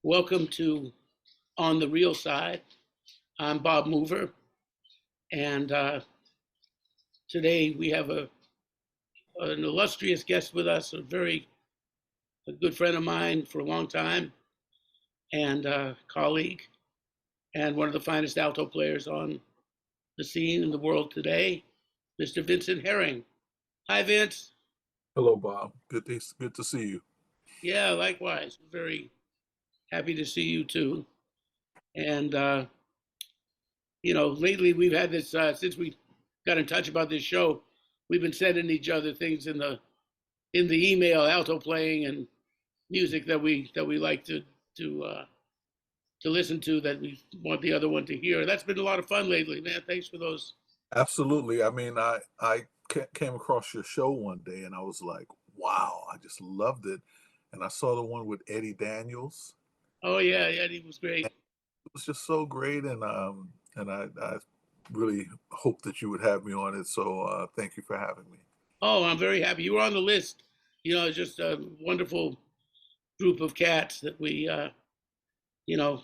Welcome to On the Real Side. I'm Bob Mover, and today we have an illustrious guest with us, a good friend of mine for a long time, and colleague, and one of the finest alto players on the scene in the world today, Mr. Vincent Herring. Hi, Vince. Hello, Bob. Good to see you. Yeah, likewise. Very happy to see you too. And lately we've had this since we got in touch about this show. We've been sending each other things in the email, alto playing and music that we like to listen to that we want the other one to hear. That's been a lot of fun lately, man. Thanks for those. Absolutely. I mean, I came across your show one day and I was like, wow, I just loved it. And I saw the one with Eddie Daniels. Oh yeah, yeah, it was And great. it was just so great, and I really hope that you would have me on it. So thank you for having me. Oh, I'm very happy you were on the list. It's just a wonderful group of cats that we you know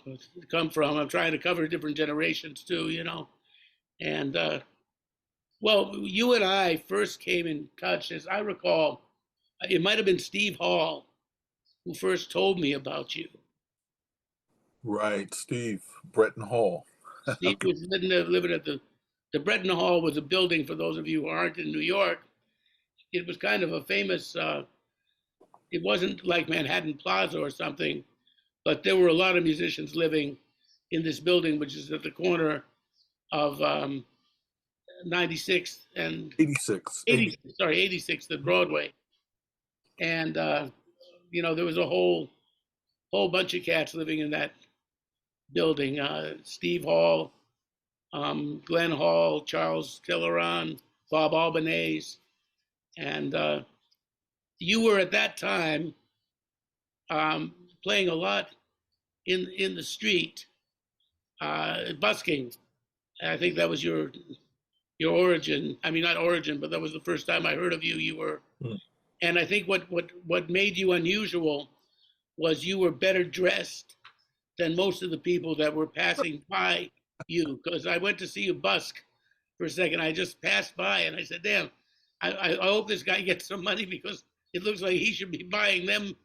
come from. I'm trying to cover different generations too. And well, you and I first came in touch, as I recall. It might have been Steve Hall who first told me about you. Right, Steve, Breton Hall. Steve was living at the Breton Hall was a building for those of you who aren't in New York. It was kind of a famous. It wasn't like Manhattan Plaza or something, but there were a lot of musicians living in this building, which is at the corner of 96th and 86, 86th and Broadway. And there was a whole bunch of cats living in that building. Steve Hall, Glenn Hall, Charles Tilleron, Bob Albanese, and you were at that time playing a lot in the street, busking. I think that was your origin. I mean, not origin, but that was the first time I heard of you. You were, Mm. and I think what made you unusual was you were better dressed than most of the people that were passing by you. Because I went to see you busk for a second. I just passed by and I said, "Damn, I hope this guy gets some money because it looks like he should be buying them."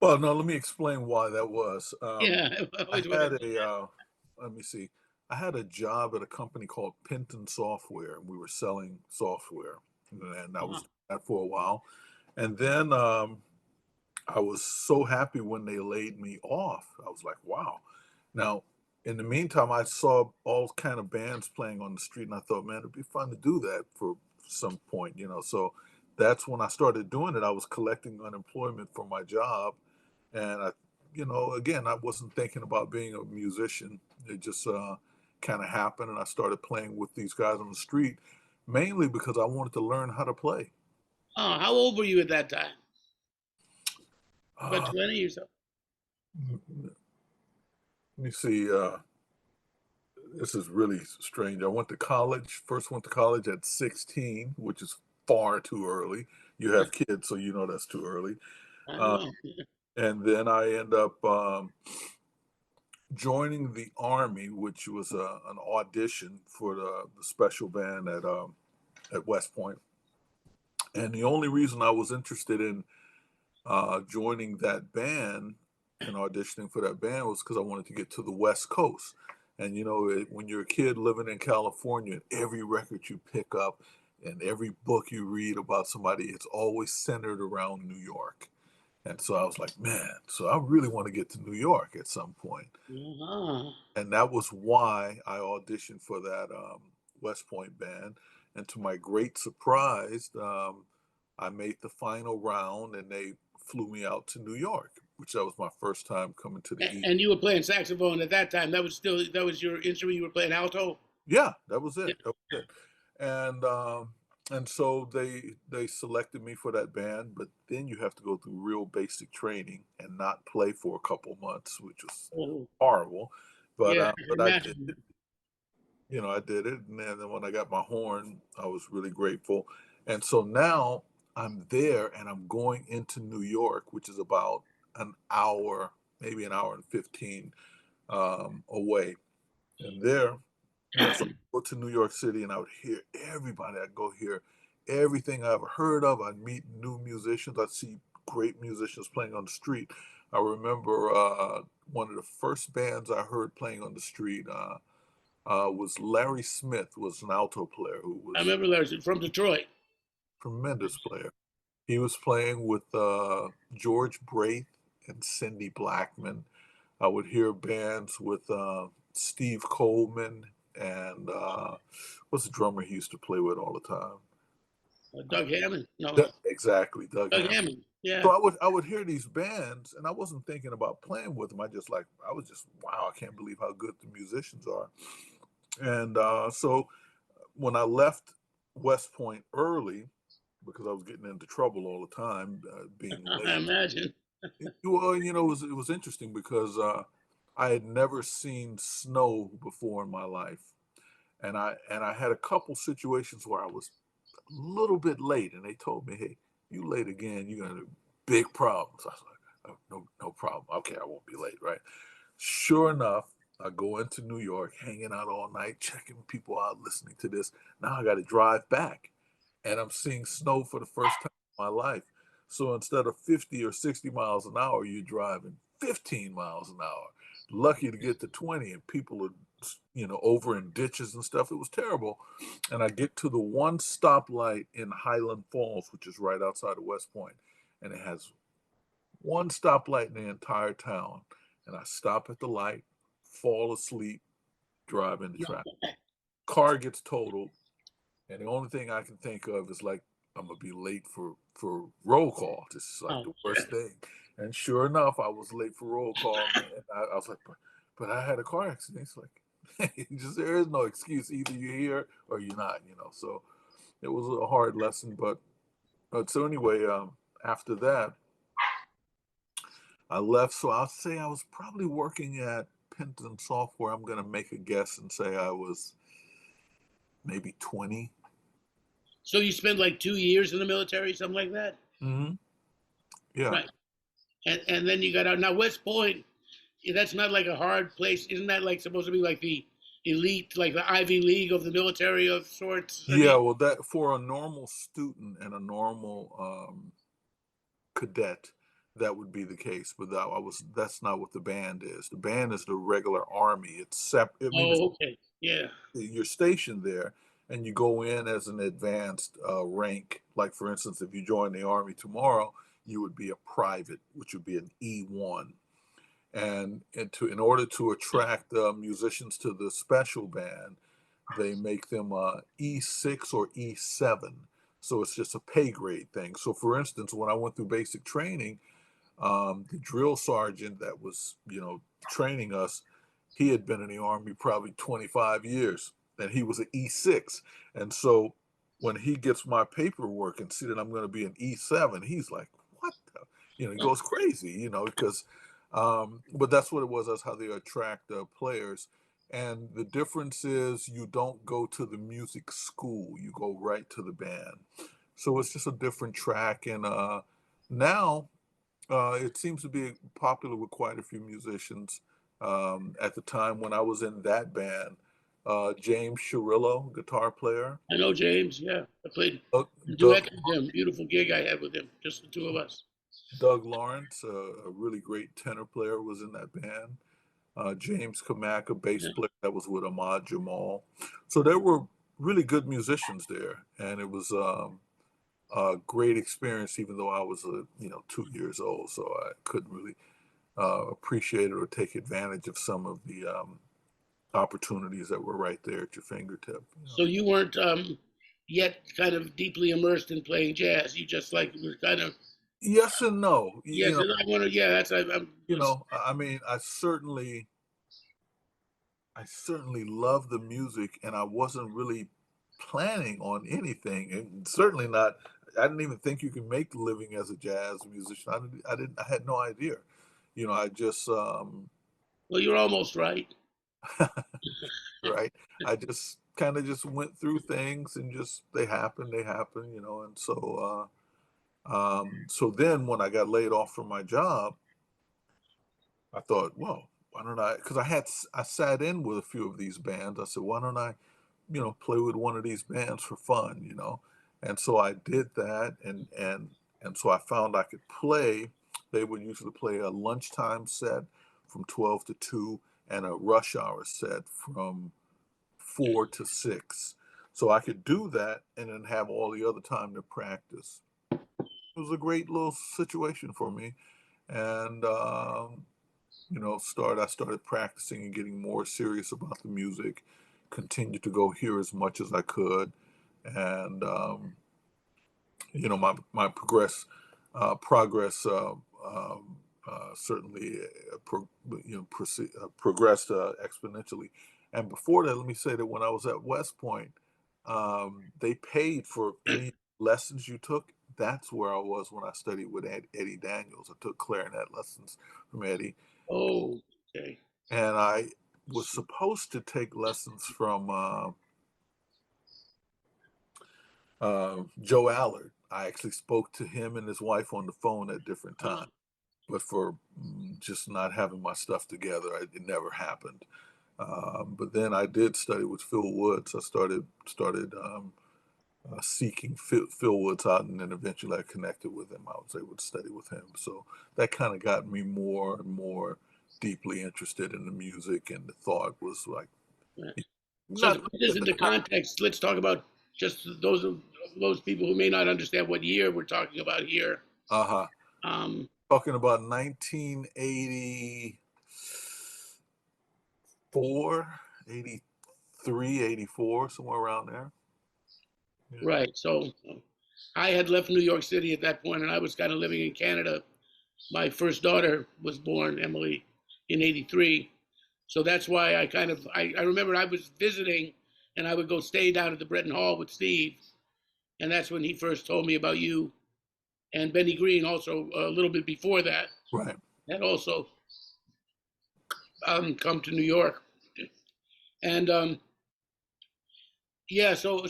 Well, no, let me explain why that was. Yeah, I I always had wondered. let me see. I had a job at a company called Penton Software, and we were selling software, and I was Uh-huh. doing that for a while. And then I was so happy when they laid me off. I was like, wow. Now, in the meantime, I saw all kind of bands playing on the street, and I thought, man, it'd be fun to do that for some point. So that's when I started doing it. I was collecting unemployment for my job, and again, I wasn't thinking about being a musician. It just kind of happened, and I started playing with these guys on the street, mainly because I wanted to learn how to play. Oh, how old were you at that time? About Uh, 20 or so. let me see. This is really strange. I went to college, first went to college at 16, which is far too early. You have kids, so you know that's too early. I Uh, know. and then I end up joining the Army, which was an audition for the special band at West Point. And the only reason I was interested in joining that band and auditioning for that band was because I wanted to get to the West Coast. And when you're a kid living in California, every record you pick up and every book you read about somebody, it's always centered around New York. And so I was like, man, so I really want to get to New York at some point. Uh-huh. And that was why I auditioned for that West Point band. And to my great surprise, I made the final round, and they flew me out to New York, which that was my first time coming to the East. And you were playing saxophone at that time. That was your instrument. You were playing alto. Yeah, that was Yeah. it. That was it. And so they selected me for that band, but then you have to go through real basic training and not play for a couple months, which was Oh, horrible. But yeah. but I did Imagine. I did it. And then when I got my horn, I was really grateful. And so now I'm there and I'm going into New York, which is about an hour. maybe an hour and 15 away. And there, so I go to New York City and I would hear everybody. I'd go hear everything I ever heard of. I'd meet new musicians. I'd see great musicians playing on the street. I remember one of the first bands I heard playing on the street was Larry Smith, was an alto player who I was remember Larry from Detroit. a tremendous player. He was playing with George Braith and Cindy Blackman. I would hear bands with Steve Coleman and what's the drummer he used to play with all the time? Doug Hammond. No, Exactly, Doug Doug Hammond. Hammond. Yeah. So I would hear these bands, and I wasn't thinking about playing with them. I was just wow, I can't believe how good the musicians are. And so when I left West Point early, because I was getting into trouble all the time, being I late. imagine. Well, it was interesting because I had never seen snow before in my life, and I had a couple situations where I was a little bit late, and they told me, "Hey, you late again, you're gonna have big problems." I was like, "Oh, no problem. Okay, I won't be late, right?" Sure enough, I go into New York, hanging out all night, checking people out, listening to this. Now I got to drive back, and I'm seeing snow for the first time in my life. So instead of 50 or 60 miles an hour, you're driving 15 miles an hour. Lucky to get to 20, and people are, over in ditches and stuff. It was terrible. And I get to the one stoplight in Highland Falls, which is right outside of West Point, and it has one stoplight in the entire town. And I stop at the light, fall asleep, drive into traffic. Car gets totaled, and the only thing I can think of is like I'm gonna be late for roll call. This is like Oh, the worst thing. And sure enough, I was late for roll call, and I was like, but I had a car accident. It's like just there is no excuse. Either you're here or you're not. So it was a hard lesson, but so anyway, after that, I left. So I'll say I was probably working at Penton Software. I'm gonna make a guess and say I was maybe 20. so you spent like 2 years in the military, something like that, Mm-hmm. Yeah. right? And then you got out. Now West Point, that's not like a hard place. Isn't that like supposed to be like the elite, like the Ivy League of the military of sorts? I Yeah, mean, well, that for a normal student and a normal cadet, that would be the case. But that's not what the band is. The band is the regular army. It's separate. I mean, oh, okay, yeah. you're stationed there, and you go in as an advanced rank. Like for instance, if you join the army tomorrow, you would be a private, which would be an E1. And in order to attract musicians to the special band, they make them E6 or E7. So it's just a pay grade thing. So for instance, when I went through basic training, the drill sergeant that was, training us, he had been in the army probably 25 years, and he was an E6. And so when he gets my paperwork and see that I'm going to be an E7, he's like, what the? He goes crazy, because, but that's what it was. That's how they attract players. And the difference is you don't go to the music school, you go right to the band. So it's just a different track. And now it seems to be popular with quite a few musicians. At the time when I was in that band, James Shirillo, guitar player, I know James. Yeah, I played Doug, a Doug, duet with him. Beautiful gig I had with him, just the two of us. Doug Lawrence, a really great tenor player, was in that band. James Kamak, a bass Yeah. player that was with Ahmad Jamal. So there were really good musicians there, and it was a great experience. Even though I was 2 years old, so I couldn't really appreciate it or take advantage of some of the opportunities that were right there at your fingertip. So you weren't yet kind of deeply immersed in playing jazz. You just like were kind of Yes and no. yeah. Because I want to. Yeah, that's I'm just I mean, I certainly love the music, and I wasn't really planning on anything, and certainly not. I didn't even think you can make a living as a jazz musician. I had no idea. I just, well. You're almost right. right. I just kind of just went through things, and just they happen, and so then when I got laid off from my job, I thought, well, why don't I? Because I sat in with a few of these bands. I said, why don't I, play with one of these bands for fun. And so I did that, and so I found I could play. They would usually play a lunchtime set from 12 to 2 and a rush hour set from 4 to 6. So I could do that and then have all the other time to practice. It was a great little situation for me. And I started practicing and getting more serious about the music, continued to go hear as much as I could. And my progress certainly progressed exponentially. And before that, let me say that when I was at West Point, they paid for any lessons you took. That's where I was when I studied with Eddie Daniels. I took clarinet lessons from Eddie, Oh, okay. and I was supposed to take lessons from Joe Allard. I actually spoke to him and his wife on the phone at different times, but for just not having my stuff together, it never happened. But then I did study with Phil Woods. I started seeking Phil Woods out, and then eventually I connected with him. I was able to study with him, so that kind of got me more and more deeply interested in the music, and the thought was like, So to not put this at the into time. context, let's talk about just those people who may not understand what year we're talking about here. Uh-huh. Um, Talking about 1984, 83, 84, somewhere around there. Yeah. right. So I had left New York City at that point, and I was kind of living in Canada. My first daughter was born, Emily, in '83. So that's why I remember I was visiting, and I would go stay down at the Bretton Hall with Steve, and that's when he first told me about you, and Benny Green also a little bit before that Right. had also come to New York, and yeah. So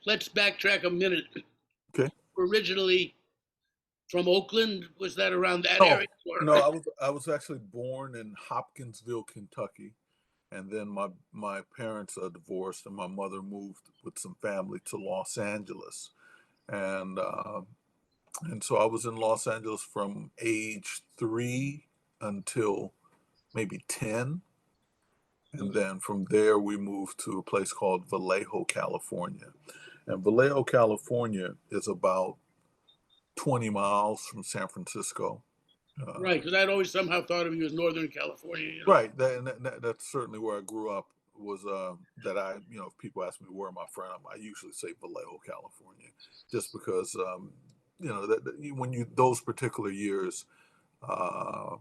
let's backtrack a minute. Okay. Originally from Oakland, was that around that No, area? Or? no, I was actually born in Hopkinsville, Kentucky, and then my parents are divorced, and my mother moved with some family to Los Angeles, and so I was in Los Angeles from age 3 until maybe 10, and then from there we moved to a place called Vallejo, California, and Vallejo, California is about 20 miles from San Francisco. Uh, Right, because I'd always somehow thought of you as Northern California. Right. That's certainly where I grew up. Was that if people ask me where am I from, I usually say Vallejo, California, just because when you those particular years, uh,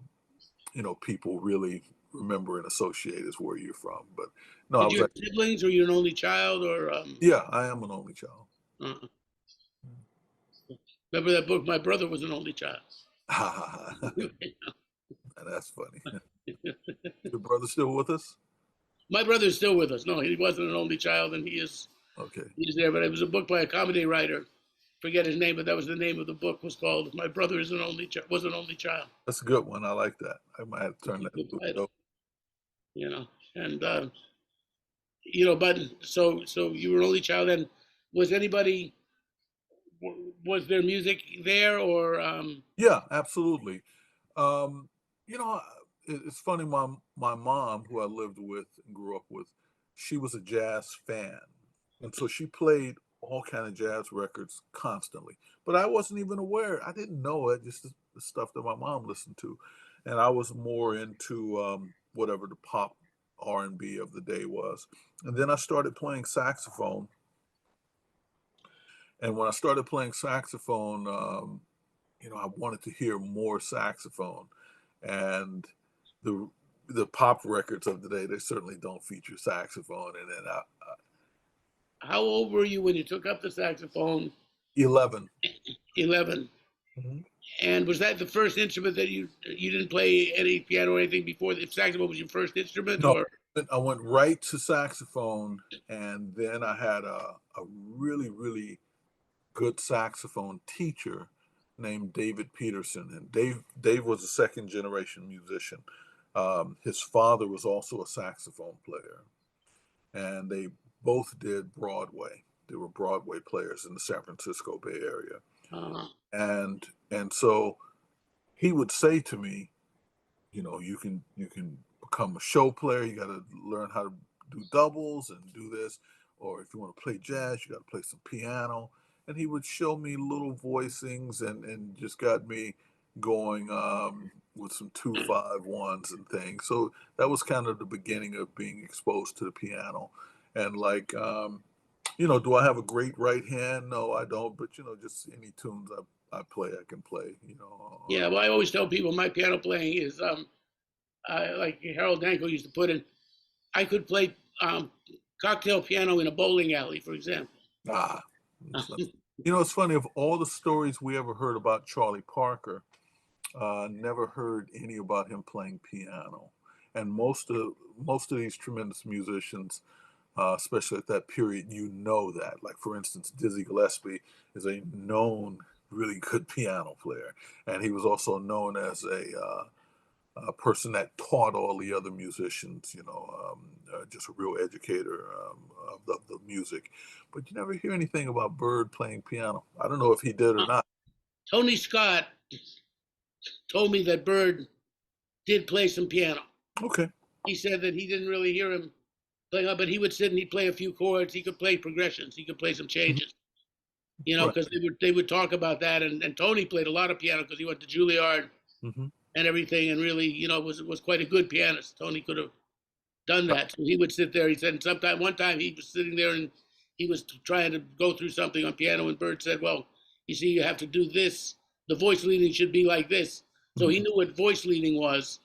people really remember and associate as where you're from. But no, I Did was you have actually, siblings, or you an only child, or yeah, I am an only child. uh, remember that book? My brother was an only child. That's funny. Your brother still with us? My brother is still with us. No, he wasn't an only child, and Okay. he is there. But it was a book by a comedy writer. Forget his name, but that was the name of the book. Was called "My Brother is an Only Was an Only Child." That's a good one. I like that. I might have to It's turn a that good into a title, joke. and but so you were an only child, and was anybody was there music there, or Yeah, absolutely. Um, you know, it's funny. My mom, who I lived with and grew up with, she was a jazz fan, and so she played all kind of jazz records constantly. But I wasn't even aware. I didn't know it. Just the stuff that my mom listened to, and I was more into whatever the pop R&B of the day was. And then I started playing saxophone. And when I started playing saxophone, I wanted to hear more saxophone, and the the pop records of the day, they certainly don't feature saxophone. And then how old were you when you took up the saxophone? 11. 11. Mhm. And was that the first instrument that you didn't play any piano or anything before? If saxophone was your first instrument, No, or I went right to saxophone, and then I had a really, really good saxophone teacher named David Peterson, and Dave was a second generation musician. His father was also a saxophone player, and they both did Broadway. They were Broadway players in the San Francisco Bay Area, Uh, and so he would say to me, you know, you can become a show player. You got to learn how to do doubles and do this, or if you want to play jazz, you got to play some piano. And he would show me little voicings and just got me going with some 2-5-1s and things. So that was kind of the beginning of being exposed to the piano. And like, you know, do I have a great right hand? No, I don't. But you know, just any tunes I play, I can play. You know. yeah, well, I always tell people my piano playing is like Harold Danko used to put in. I could play cocktail piano in a bowling alley, for example. Ah, you know, it's funny. Of all the stories we ever heard about Charlie Parker, never heard any about him playing piano. And most of these tremendous musicians, especially at that period, you know that. Like for instance, Dizzy Gillespie is a known really good piano player, and he was also known as a person that taught all the other musicians. You know, just a real educator of the music. But you never hear anything about Bird playing piano. I don't know if he did or not. Tony Scott told me that Bird did play some piano. Okay. He said that he didn't really hear him playing, but he would sit and he'd play a few chords. He could play progressions. He could play some changes. You know, Right. because they would talk about that. And Tony played a lot of piano because he went to Juilliard Mm-hmm. and everything, and really, you know, was quite a good pianist. Tony could have done that. So he would sit there. He said, and one time he was sitting there and he was trying to go through something on piano, and Bird said, "Well, you see, you have to do this. The voice leading should be like this." So he knew what voice leading was,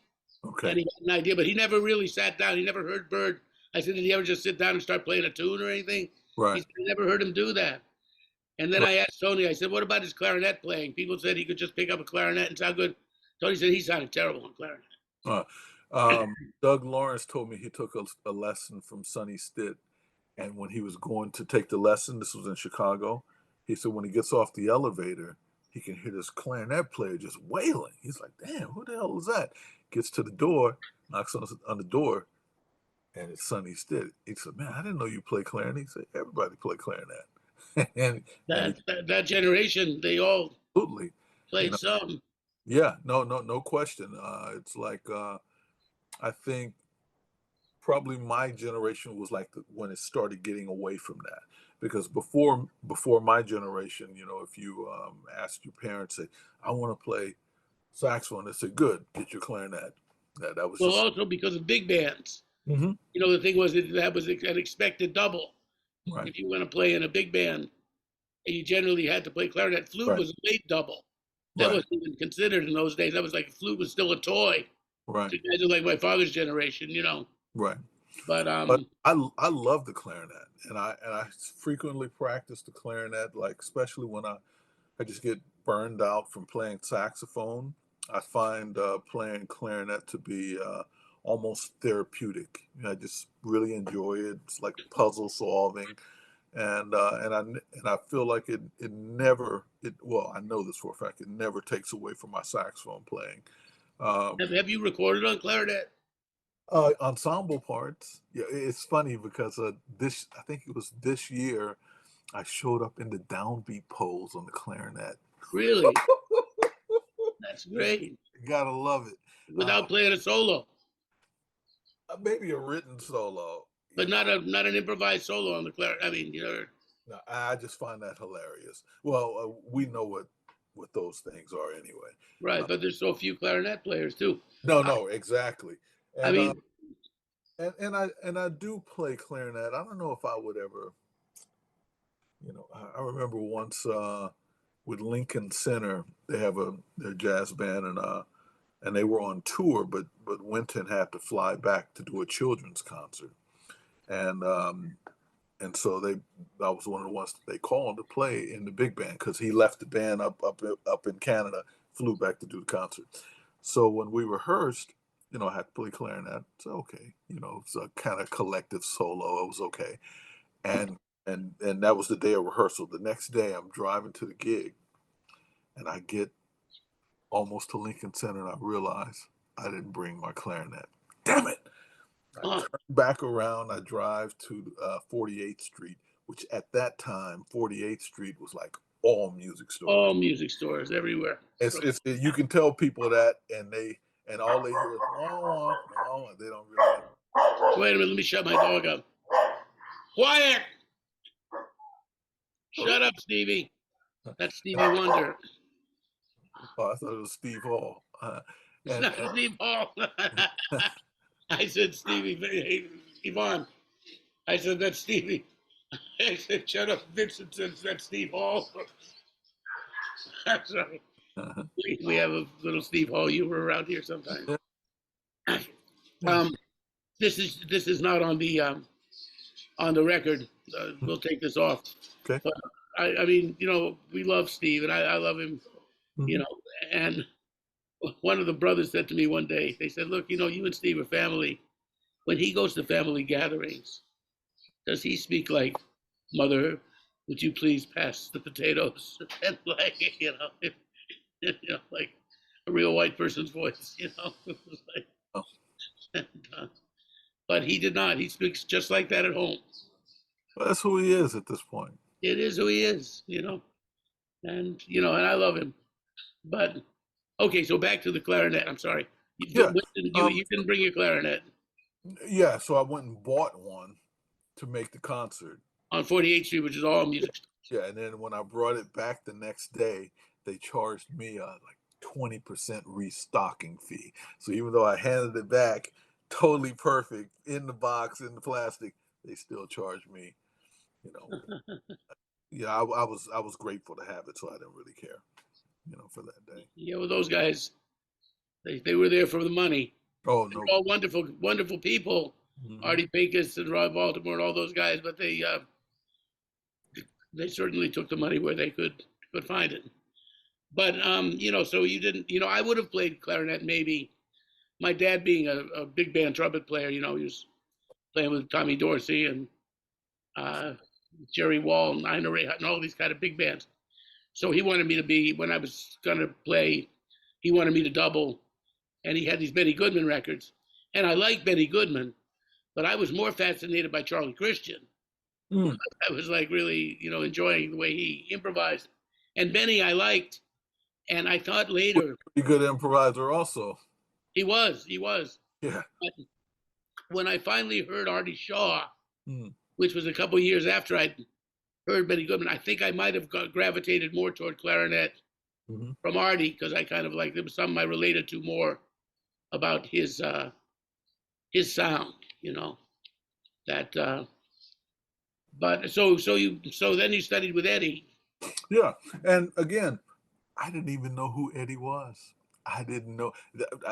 Okay. and he got an idea. But he never really sat down. He never heard Bird. I said, "Did he ever just sit down and start playing a tune or anything?" He Right. said, "I never heard him do that." And then Right. I asked Tony, I said, "What about his clarinet playing?" People said he could just pick up a clarinet and sound good. Tony said he sounded terrible on clarinet. Uh, Doug Lawrence told me he took a lesson from Sonny Stitt, and when he was going to take the lesson, this was in Chicago, he said when he gets off the elevator, he can hear this clarinet player just wailing. He's like, "Damn, who the hell is that?" Gets to the door, knocks on the door, and it's Sonny Stitt. He said, "Man, I didn't know you play clarinet." He said, "Everybody play clarinet," and he, That generation, they all absolutely, you played know, some. yeah, no question. It's like I think probably my generation was like when it started getting away from that, because before my generation, you know, if you asked your parents, say, "I want to play saxophone," they said, "Good, get your clarinet." That was Well, just. also because of big bands. Mhm. You know, the thing was that was an expected double. Right. If you want to play in a big band, you generally had to play clarinet. Flute Right. was a late double. That Right. wasn't even considered in those days. That was like flute was still a toy Right. to guys like my father's generation, you know. Right. But But I love the clarinet, and I frequently practice the clarinet, like especially when I just get burned out from playing saxophone. I find playing clarinet to be almost therapeutic. You know, I just really enjoy it. It's like puzzle solving, and I feel like it never it well I know this for a fact, it never takes away from my saxophone playing. Um, have you recorded on clarinet? ensemble parts. Yeah, it's funny because this I think it was this year I showed up in the downbeat pose on the clarinet. Really? That's great. Gotta love it. Without playing a solo, Maybe a written solo, but you know. not an improvised solo on the clarinet. I mean, you know, No, I just find that hilarious. Well, we know what those things are anyway. right? Uh, But there's so few clarinet players too. no, I, no, exactly. I And mean, I do play clarinet. I don't know if I would ever, you know. I remember once with Lincoln Center, they have their jazz band, and they were on tour, but Wynton had to fly back to do a children's concert, and and so I was one of the ones that they called to play in the big band because he left the band up in Canada, flew back to do the concert. So when we rehearsed, you know, I had to play clarinet. It's okay, you know, it's a kind of collective solo. It was okay, and and that was the day of rehearsal. The next day, I'm driving to the gig, and I get almost to Lincoln Center, and I realize I didn't bring my clarinet. Damn it! I Oh, turn back around. I drive to 48th Street, which at that time, 48th Street was like all music stores. all music stores everywhere. You can tell people that, and all they hear is wah wah wah. They don't really. Wait a minute, let me shut my dog up. Quiet! Shut up, Stevie. That's Stevie Wonder. Oh, I thought it was Steve Hall. It's And, not Steve Hall. I said Stevie. Hey, Yvonne. I said that's Stevie. I said shut up, Vincent. Says that's Steve Hall. Sorry. We have a little Steve Hall humor around here sometimes. Um, this is not on the record. We'll take this off. okay. But I mean, you know, we love Steve, and I love him. You know, and one of the brothers said to me one day, they said, "Look, you know, you and Steve are family. When he goes to family gatherings, does he speak like, Mother, would you please pass the potatoes?" And like, like a real white person's voice, you know. It was like, Oh, and, but he did not. He speaks just like that at home. well, that's who he is at this point. It is who he is, you know. And and I love him. But okay, so back to the clarinet. I'm sorry. Yeah. You didn't bring your clarinet Yeah. So I went and bought one to make the concert. on 48th Street, which is all music. Yeah, and then when I brought it back the next day, they charged me like 20% restocking fee. So even though I handed it back totally perfect in the box in the plastic, they still charged me. You know, yeah, I was grateful to have it, so I didn't really care. For that day. Yeah, well, those guys, they were there for the money. Oh They're no. all wonderful, wonderful people. Mm-hmm. Artie Pincus and Rob Baltimore and all those guys, but they certainly took the money where they could find it. But so you didn't, I would have played clarinet maybe. My dad being a big band trumpet player, he was playing with Tommy Dorsey and Jerry Wall and Ina Ray Hutton, all these kind of big bands. So he wanted me to be, when I was going to play, he wanted me to double. And he had these Benny Goodman records. And I like Benny Goodman, but I was more fascinated by Charlie Christian. Mm. I was like really, enjoying the way he improvised. And Benny I liked. And I thought later. Pretty good improviser also. He was. Yeah. But when I finally heard Artie Shaw, which was a couple of years after I'd heard Benny Goodman, I think I might have gravitated more toward clarinet from Artie, because I kind of like, there was something I related to more about his sound, that. But so then you studied with Eddie. Yeah, and again, I didn't even know who Eddie was. I didn't know.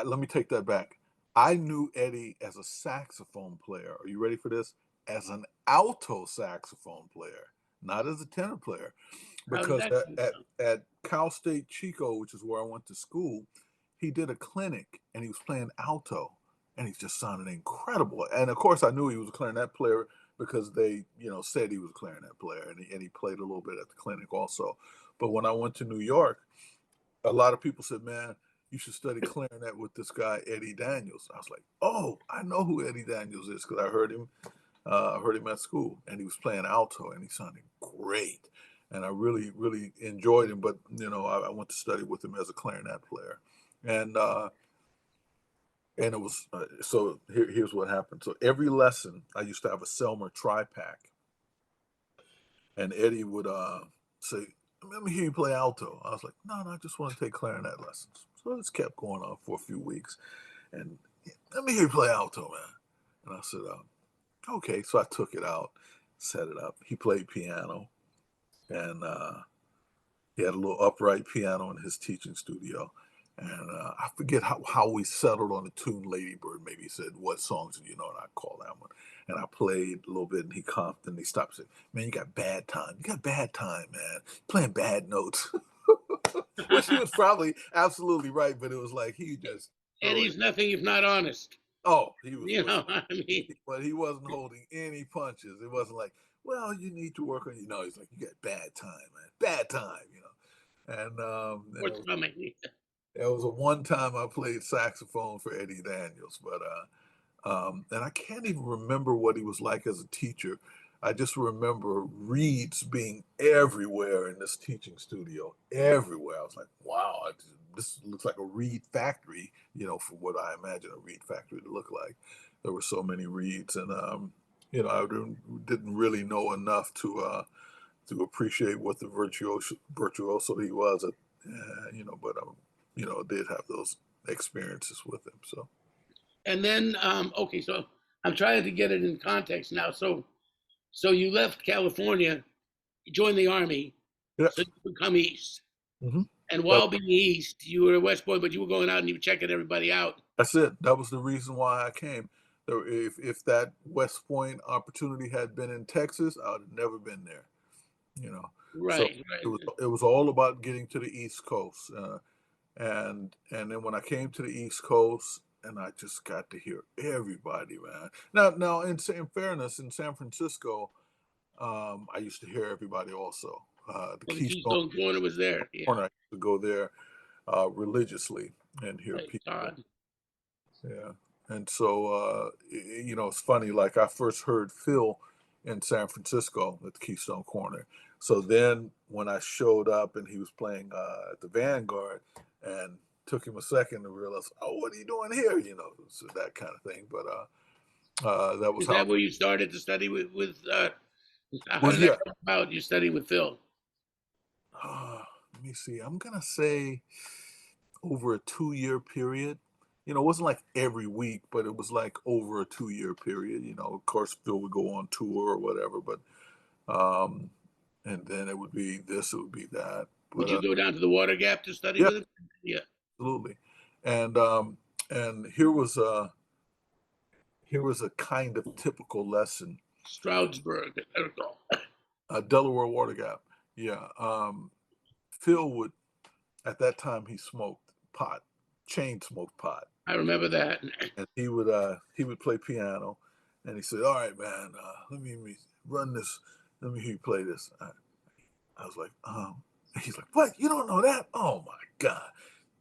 Let me take that back. I knew Eddie as a saxophone player. Are you ready for this? As an alto saxophone player, not as a tenor player. Because at Cal State Chico, which is where I went to school, he did a clinic and he was playing alto, and he just sounded incredible. And of course, I knew he was a clarinet player because they, said he was a clarinet player, and he played a little bit at the clinic also. But when I went to New York, a lot of people said, "Man, you should study clarinet with this guy Eddie Daniels." I was like, "Oh, I know who Eddie Daniels is because I heard him at school, and he was playing alto, and he sounded great." And I really, really enjoyed him. But, I went to study with him as a clarinet player. And it was, so here's what happened. So every lesson, I used to have a Selmer tri-pack. And Eddie would say, "Let me hear you play alto." I was like, no, I just want to take clarinet lessons. So this kept going on for a few weeks. And "Let me hear you play alto, man." And I said, okay. So I took it out, set it up. He played piano. And he had a little upright piano in his teaching studio. And I forget how we settled on the tune Lady Bird. Maybe he said, "What songs do you know?" And I called that one. And I played a little bit, and he comped, and he stopped and said, "Man, you got bad time. You got bad time, man. You're playing bad notes." Which he was probably absolutely right, but it was like he just... Eddie's nothing if not honest. Oh, he was... But he wasn't holding any punches. It wasn't like, "Well, you need to work on..." He's like, "You got bad time, man. Bad time, And What's coming? it was a one time I played saxophone for Eddie Daniels, but and I can't even remember what he was like as a teacher. I just remember reeds being everywhere in this teaching studio, everywhere. I was like, wow, this looks like a reed factory, you know, for what I imagine a reed factory to look like. There were so many reeds, and you know, I didn't really know enough to appreciate what the virtuoso he was, you know, but you know, did have those experiences with him. So And then, okay, so I'm trying to get it in context now. So you left California, you joined the army, yeah, so you could come east. hmm And that, while being east, you were a West Point, but you were going out and you were checking everybody out. that's it. That was the reason why I came. If that West Point opportunity had been in Texas, I would have never been there. You know, so Right, right. it was all about getting to the East Coast, and then when I came to the East Coast, and I just got to hear everybody, man. Now in fairness, in San Francisco, I used to hear everybody also. The Well, the Keystone Keystone Corner was there. Yeah, Corner, I used to go there religiously and hear right. people. Todd. Yeah. And so, you know, it's funny, like I first heard Phil in San Francisco at the Keystone Corner. So then when I showed up and he was playing at the Vanguard, and took him a second to realize, oh, what are you doing here? You know, so that kind of thing. But that was Is how, that where you started to study with how was, did that yeah. come about? You studied with Phil. Let me see. I'm going to say over a 2 year period. You know, it wasn't like every week, but it was like over a 2 year period. You know, of course, Phil would go on tour or whatever, but um, and then it would be this, it would be that. Would But you go down to the Water Gap to study yeah, with him? Yeah, absolutely. And here was a kind of typical lesson. Stroudsburg. I recall. Delaware Water Gap. Yeah. Phil would, at that time he smoked pot, chain smoked pot. I remember that. And he would play piano, and he said, "All right, man, let me run this. Let me hear you play this." I was like, he's like, "What? You don't know that? Oh my God,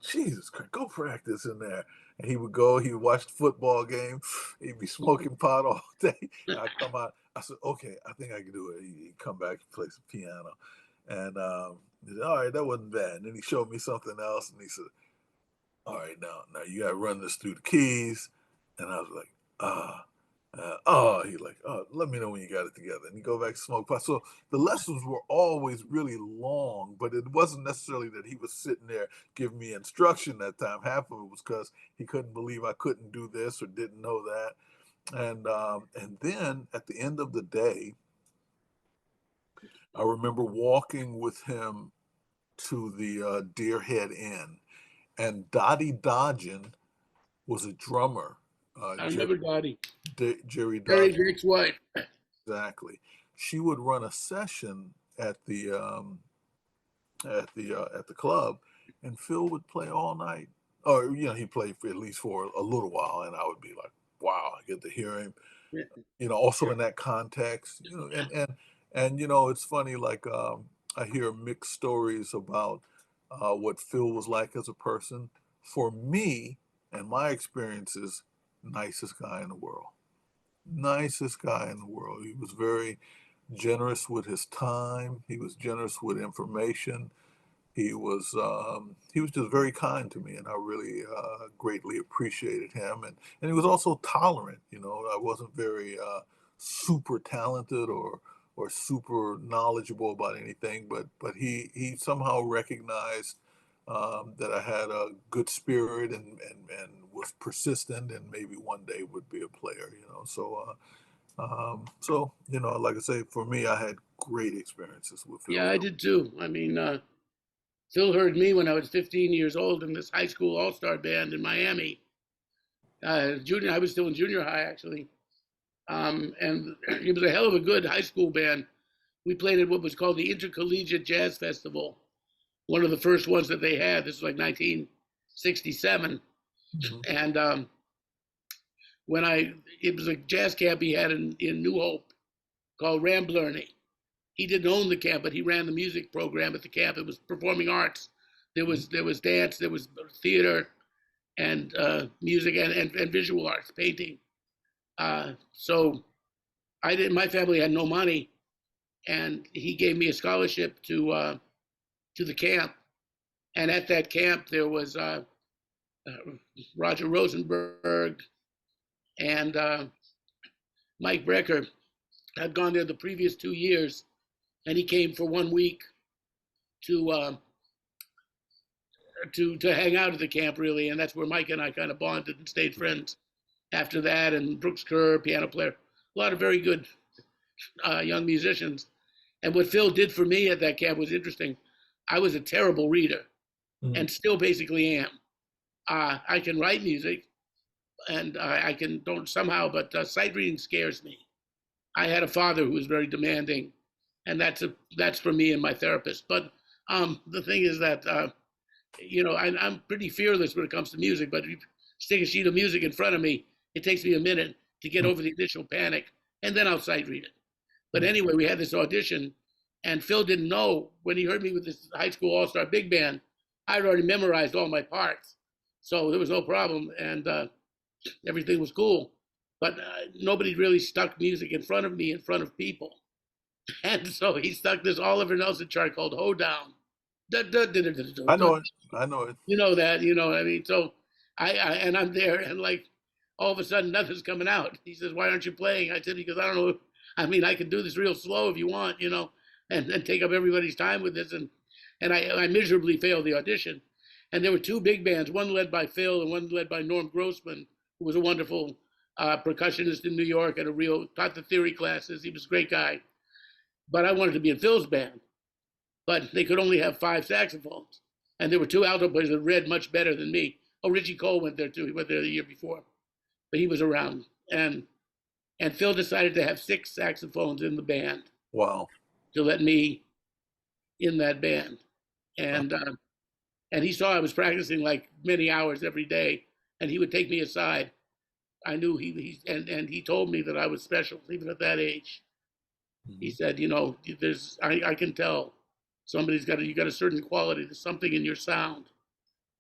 Jesus Christ, go practice in there." And he would go. He would watch the football game. He'd be smoking pot all day. And I come out. I said, "Okay, I think I can do it." He'd come back and play some piano, and he said, "All right, that wasn't bad." And then he showed me something else, and he said, all right, now you got to run this through the keys. And I was like, oh, he like, oh, let me know when you got it together. And he go back to smoke pot. So the lessons were always really long, but it wasn't necessarily that he was sitting there giving me instruction that time. Half of it was because he couldn't believe I couldn't do this or didn't know that. And then at the end of the day, I remember walking with him to the Deerhead Inn, and Dottie Dodgen was a drummer. I remember Dottie. Jerry Terry Dodge, Drake's wife. exactly. She would run a session at the club, and Phil would play all night. Or you know, he played for at least for a little while, and I would be like, "Wow, I get to hear him." You know, also in that context, you know, and you know, it's funny. Like I hear mixed stories about what Phil was like as a person. For me, and my experiences, nicest guy in the world. Nicest guy in the world. He was very generous with his time. He was generous with information. He was just very kind to me, and I really greatly appreciated him. And he was also tolerant. You know, I wasn't very super talented or super knowledgeable about anything, but he somehow recognized that I had a good spirit and was persistent, and maybe one day would be a player. You know, so you know, like I say, for me, I had great experiences with Phil. Yeah, I did too. I mean, Phil heard me when I was 15 years old in this high school all-star band in Miami. I was still in junior high actually, and it was a hell of a good high school band. We played at what was called the Intercollegiate Jazz Festival, one of the first ones that they had. This was like 1967, Mhm. and it was a jazz camp he had in New Hope called Ramblerny, he didn't own the camp, but he ran the music program at the camp. It was performing arts. There was dance, there was theater, and music and visual arts, painting. So I didn't. My family had no money, and he gave me a scholarship to the camp. And at that camp, there was Roger Rosenberg and Mike Brecker had gone there the previous 2 years, and he came for 1 week to hang out at the camp, really, and that's where Mike and I kind of bonded and stayed friends after that. And Brooks Kerr, piano player, a lot of very good young musicians. And what Phil did for me at that camp was interesting. I was a terrible reader, and still basically am. I can write music, and I can don't somehow, but sight reading scares me. I had a father who was very demanding, and that's for me and my therapist. But the thing is that I'm pretty fearless when it comes to music. But if you stick a sheet of music in front of me, it takes me a minute to get over the initial panic, and then I'll sight read it. But anyway, we had this audition, and Phil didn't know when he heard me with this high school all-star big band. I'd already memorized all my parts, so there was no problem, and everything was cool. But nobody really stuck music in front of me, in front of people. And so he stuck this Oliver Nelson chart called Hoedown. I know it. I know it. You know that, I mean, so and I'm there, and like all of a sudden nothing's coming out. He says, "Why aren't you playing?" I said, "Because I don't know. I mean, I can do this real slow if you want, and take up everybody's time with this." And I miserably failed the audition. And there were two big bands, one led by Phil and one led by Norm Grossman, who was a wonderful percussionist in New York and taught the theory classes. He was a great guy. But I wanted to be in Phil's band. But they could only have 5 saxophones. And there were 2 alto players that read much better than me. Oh, Richie Cole went there too. He went there the year before. But he was around. And Phil decided to have 6 saxophones in the band. Wow. To let me in that band. And he saw I was practicing like many hours every day, and he would take me aside. I knew he told me that I was special, even at that age. He said, I can tell you got a certain quality. There's something in your sound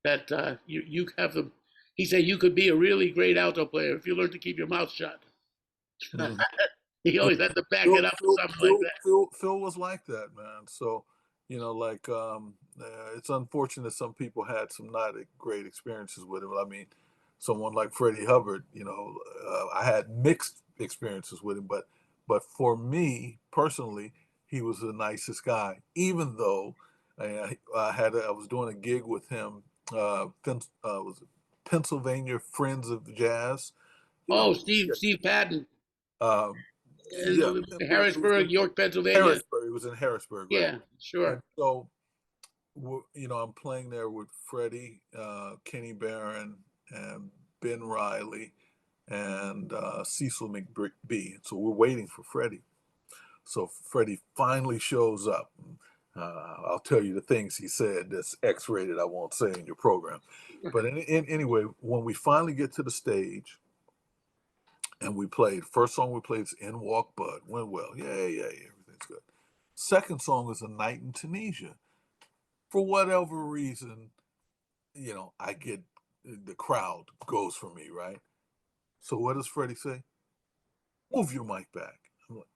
that you have the. He said you could be a really great alto player if you learn to keep your mouth shut. He always had to back it up with something like that. Phil was like that, man. So, it's unfortunate some people had some not great experiences with him. I mean, someone like Freddie Hubbard, I had mixed experiences with him, but for me personally, he was the nicest guy. Even though I was doing a gig with him, was it Pennsylvania Friends of Jazz. Steve Patton. Yeah, Harrisburg, York, Pennsylvania. Harrisburg. It was in Harrisburg, right? Yeah, sure. And so, I'm playing there with Freddie, Kenny Barron, and Ben Riley, and Cecil McBee. So we're waiting for Freddie. So Freddie finally shows up. I'll tell you the things he said that's X-rated. I won't say in your program. But anyway, when we finally get to the stage, and we played, first song we played is In Walk Bud. Went well. Yeah, everything's good. Second song is A Night in Tunisia. For whatever reason, I get, the crowd goes for me, right? So what does Freddie say? Move your mic back. I'm like,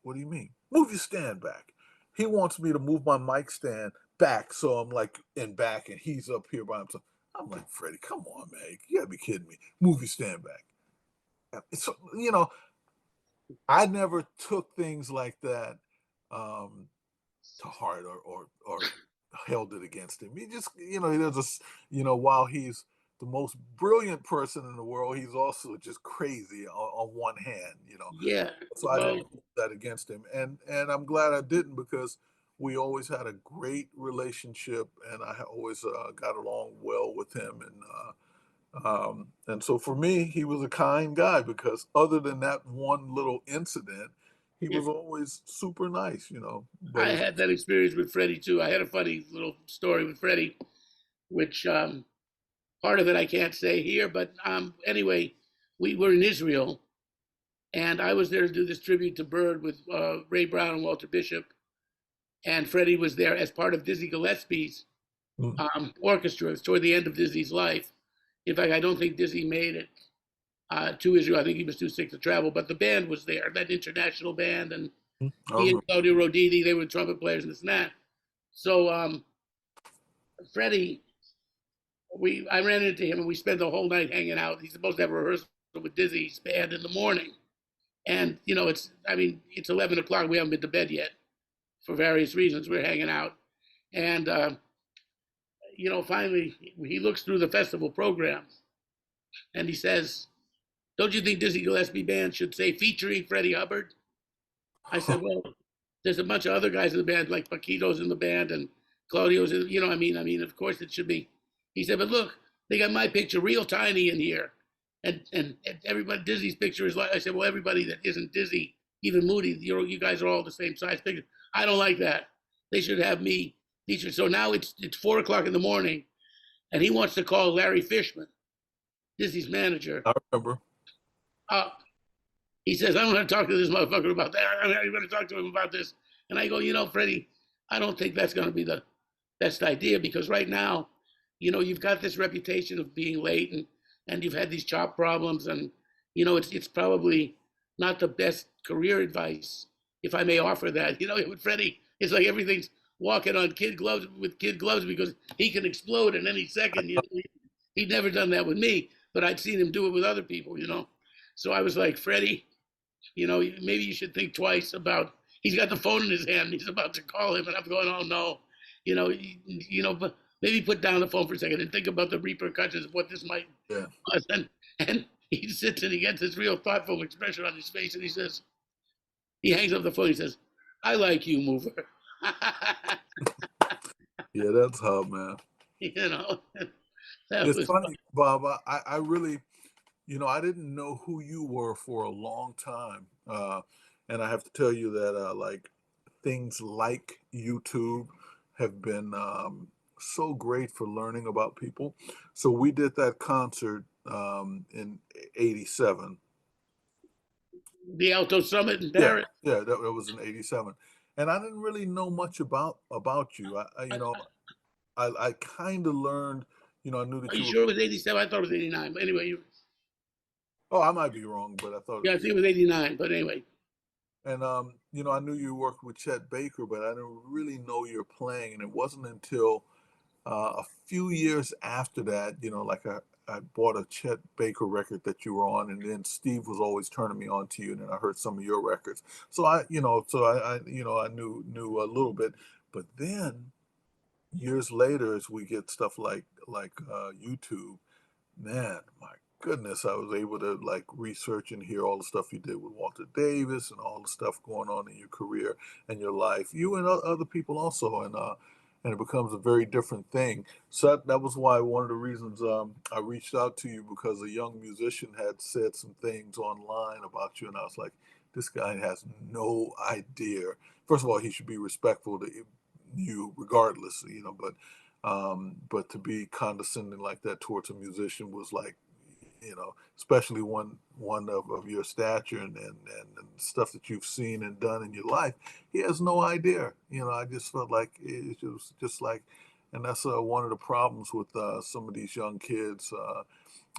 what do you mean? Move your stand back. He wants me to move my mic stand back, so I'm like in back and he's up here by himself. I'm like, Freddie, come on, man. You gotta be kidding me. Move your stand back. So, I never took things like that to heart or held it against him. He just, while he's the most brilliant person in the world, he's also just crazy on one hand, Yeah. So I didn't hold that against him. And I'm glad I didn't, because we always had a great relationship, and I always got along well with him. And so for me, he was a kind guy, because other than that one little incident, he was always super nice, I had that experience with Freddie too. I had a funny little story with Freddie, which part of it I can't say here, but anyway, we were in Israel, and I was there to do this tribute to Bird with Ray Brown and Walter Bishop, and Freddie was there as part of Dizzy Gillespie's Mm. orchestra toward the end of Dizzy's life. In fact, I don't think Dizzy made it to Israel. I think he was too sick to travel, but the band was there, that international band, and I he and remember. Claudio Roditi, they were trumpet players and this and that. So Freddie, I ran into him and we spent the whole night hanging out. He's supposed to have a rehearsal with Dizzy's band in the morning. And, it's 11 o'clock. We haven't been to bed yet for various reasons. We're hanging out. And, finally, he looks through the festival program and he says, "Don't you think Dizzy Gillespie Band should say featuring Freddie Hubbard?" I said, "Well, there's a bunch of other guys in the band, like Paquito's in the band and Claudio's in, of course it should be." He said, "But look, they got my picture real tiny in here. And everybody, Dizzy's picture is like," I said, "Well, everybody that isn't Dizzy, even Moody, you guys are all the same size picture. I don't like that. They should have me featured." So now it's 4 o'clock in the morning, and he wants to call Larry Fishman, Dizzy's manager, I remember. up. He says, "I'm going to talk to this motherfucker about that. I'm going to talk to him about this." And I go, "Freddie, I don't think that's going to be the best idea, because right now, you've got this reputation of being late, and you've had these chop problems, and it's probably not the best career advice, if I may offer that." With Freddie, it's like everything's walking on kid gloves because he can explode at any second. He'd never done that with me, but I'd seen him do it with other people. So I was like, "Freddie, maybe you should think twice about." He's got the phone in his hand. He's about to call him, and I'm going, "Oh no, but maybe put down the phone for a second and think about the repercussions of what this might cause." And he sits and he gets this real thoughtful expression on his face, and he hangs up the phone. He says, "I like you, Mover." Yeah, that's Hub, man. That It's was funny, Bob. I really, I didn't know who you were for a long time. And I have to tell you that, like, things like YouTube have been so great for learning about people. So we did that concert in '87. the Alto Summit in Yeah, Paris. yeah, that was in '87. And I didn't really know much about you. I kind of learned, I knew Are that you you were. sure it was 87? I thought it was 89. But anyway, Oh, I might be wrong, but I thought. yeah, I think it was 89. But anyway, And I knew you worked with Chet Baker, but I didn't really know your playing. And it wasn't until a few years after that, like I bought a Chet Baker record that you were on, and then Steve was always turning me on to you, and then I heard some of your records. So I knew a little bit, but then years later, as we get stuff like YouTube, man, my goodness, I was able to like research and hear all the stuff you did with Walter Davis and all the stuff going on in your career and your life, you and other people also, and it becomes a very different thing. So that was why one of the reasons I reached out to you, because a young musician had said some things online about you, and I was like, this guy has no idea. First of all, he should be respectful to you regardless, but to be condescending like that towards a musician was like, especially one of your stature and stuff that you've seen and done in your life. He has no idea. I just felt like it was just like, and that's one of the problems with some of these young kids,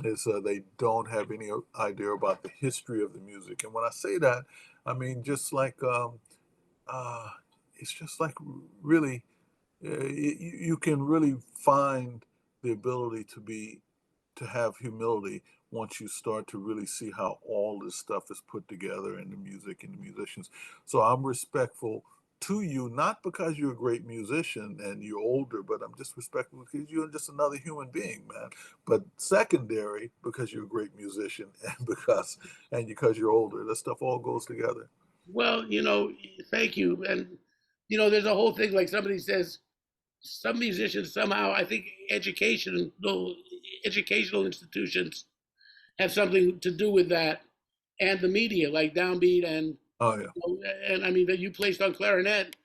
is they don't have any idea about the history of the music. And when I say that, I mean just like uh, it's just like really, you can really find the ability to have humility once you start to really see how all this stuff is put together in the music and the musicians. So I'm respectful to you, not because you're a great musician and you're older, but I'm just respectful because you're just another human being, man. But secondary, because you're a great musician and because you're older. That stuff all goes together. well, thank you. And there's a whole thing, like somebody says, some musicians somehow, I think educational institutions have something to do with that, and the media, like Downbeat, Oh yeah. and I mean that you placed on clarinet.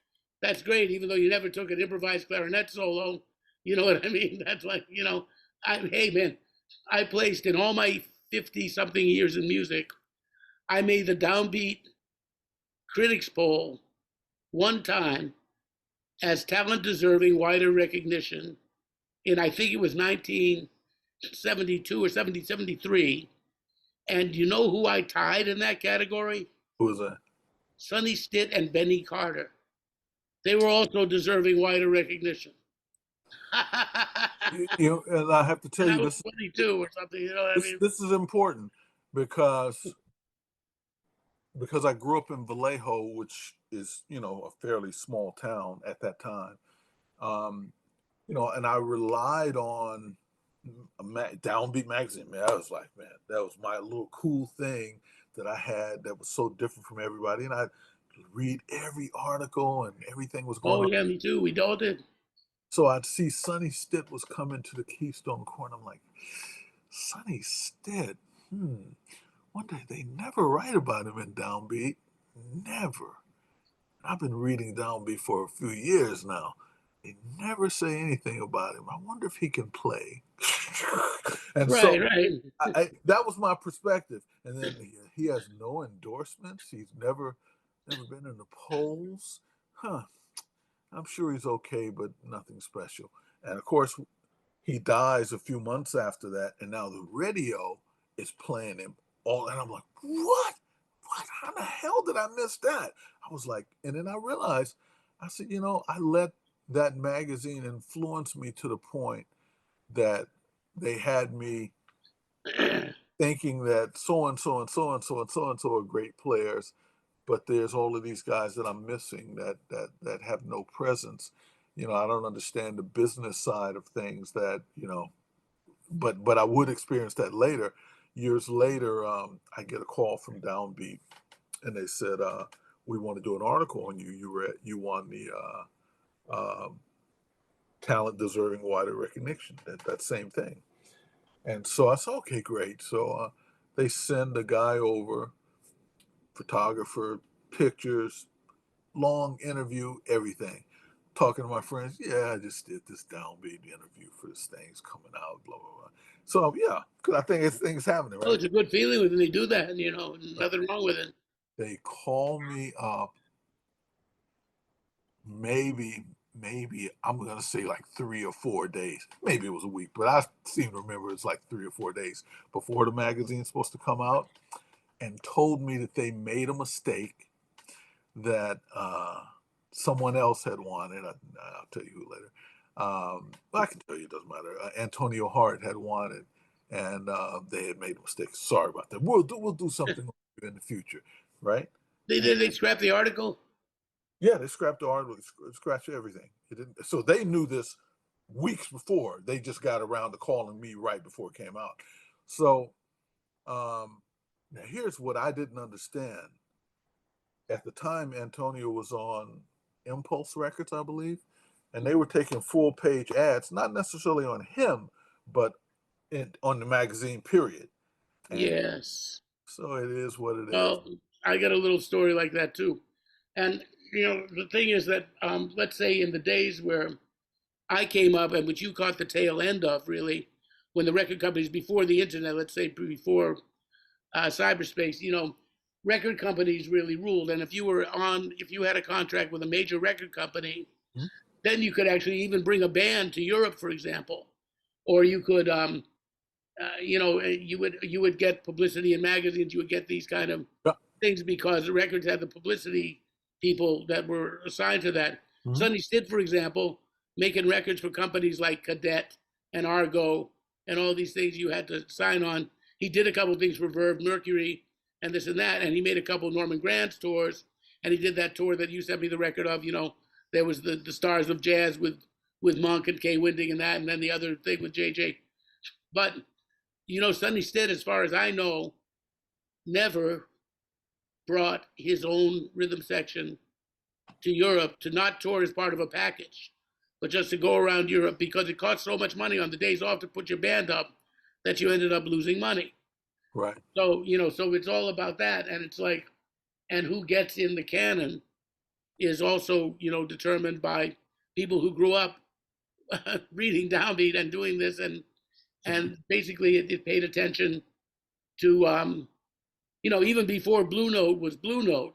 That's great, even though you never took an improvised clarinet solo. You know what I mean? That's like, hey man, I placed in all my 50 something years in music. I made the Downbeat critics poll one time, as talent deserving wider recognition in, I think it was 1972 or 73. And you know who I tied in that category? Who was that? Sonny Stitt and Benny Carter. They were also deserving wider recognition. And I have to tell And I you was this. 22 or something. You know what I mean? This is important because I grew up in Vallejo, which is, a fairly small town at that time. And I relied on Downbeat magazine. Man, I was like, man, that was my little cool thing that I had that was so different from everybody. And I'd read every article and everything was going Oh, on. yeah, me too. We all did. So I'd see Sonny Stitt was coming to the Keystone Court. I'm like, Sonny Stitt, one day they never write about him in Downbeat. Never. I've been reading Downbeat for a few years now. They never say anything about him. I wonder if he can play. And so Right. that was my perspective. And then he has no endorsements. He's never been in the polls. I'm sure he's okay, but nothing special. And of course, he dies a few months after that, and now the radio is playing him all. And I'm like, what? How the hell did I miss that? I was like, and then I realized, I said, I let that magazine influence me to the point that they had me thinking that so and so and so and so and so and so are great players, but there's all of these guys that I'm missing that have no presence. I don't understand the business side of things that, but I would experience that later. Years later, I get a call from Downbeat, and they said, we want to do an article on you. You won the talent deserving wider recognition, that same thing. And so I said, okay, great. So they send a guy over, photographer, pictures, long interview, everything. Talking to my friends, yeah, I just did this Downbeat interview for this thing's coming out, blah, blah, blah. So yeah, because I think things happening, Oh, right? it's a good feeling when they do that. Nothing wrong with it. They call me up, maybe I'm gonna say like 3 or 4 days. Maybe it was a week, but I seem to remember it's like 3 or 4 days before the magazine's supposed to come out, and told me that they made a mistake, that someone else had won it. I'll tell you who later. I can tell you, it doesn't matter. Antonio Hart had won it, and they had made a mistake. Sorry about that. We'll do something in the future, right? They scrapped the article. Yeah, they scrapped the article, scratched everything. It didn't, so they knew this weeks before. They just got around to calling me right before it came out. So now here's what I didn't understand. At the time, Antonio was on Impulse Records, I believe, and they were taking full page ads, not necessarily on him, but on the magazine, period. And Yes. so it is what it is. Well, I got a little story like that too. And the thing is that let's say in the days where I came up and which you caught the tail end of, really, when the record companies before the internet, let's say before cyberspace, record companies really ruled. And if you had a contract with a major record company, Hmm? then you could actually even bring a band to Europe, for example, or you could, you would get publicity in magazines. You would get these kind of Yeah. things because the records had the publicity people that were assigned to that. Mhm. Sonny Stitt, for example, making records for companies like Cadet and Argo and all these things you had to sign on. He did a couple of things for Verve Mercury and this and that, and he made a couple of Norman Granz tours, and he did that tour that you sent me the record of. There was the Stars of Jazz with Monk and Kay Winding and that, and then the other thing with JJ. But Sonny Stitt, as far as I know, never brought his own rhythm section to Europe, to not tour as part of a package, but just to go around Europe, because it cost so much money on the days off to put your band up that you ended up losing money. Right. So, so it's all about that. And it's like, and who gets in the canon is also, determined by people who grew up reading Downbeat and doing this. And basically it paid attention to, even before Blue Note was Blue Note,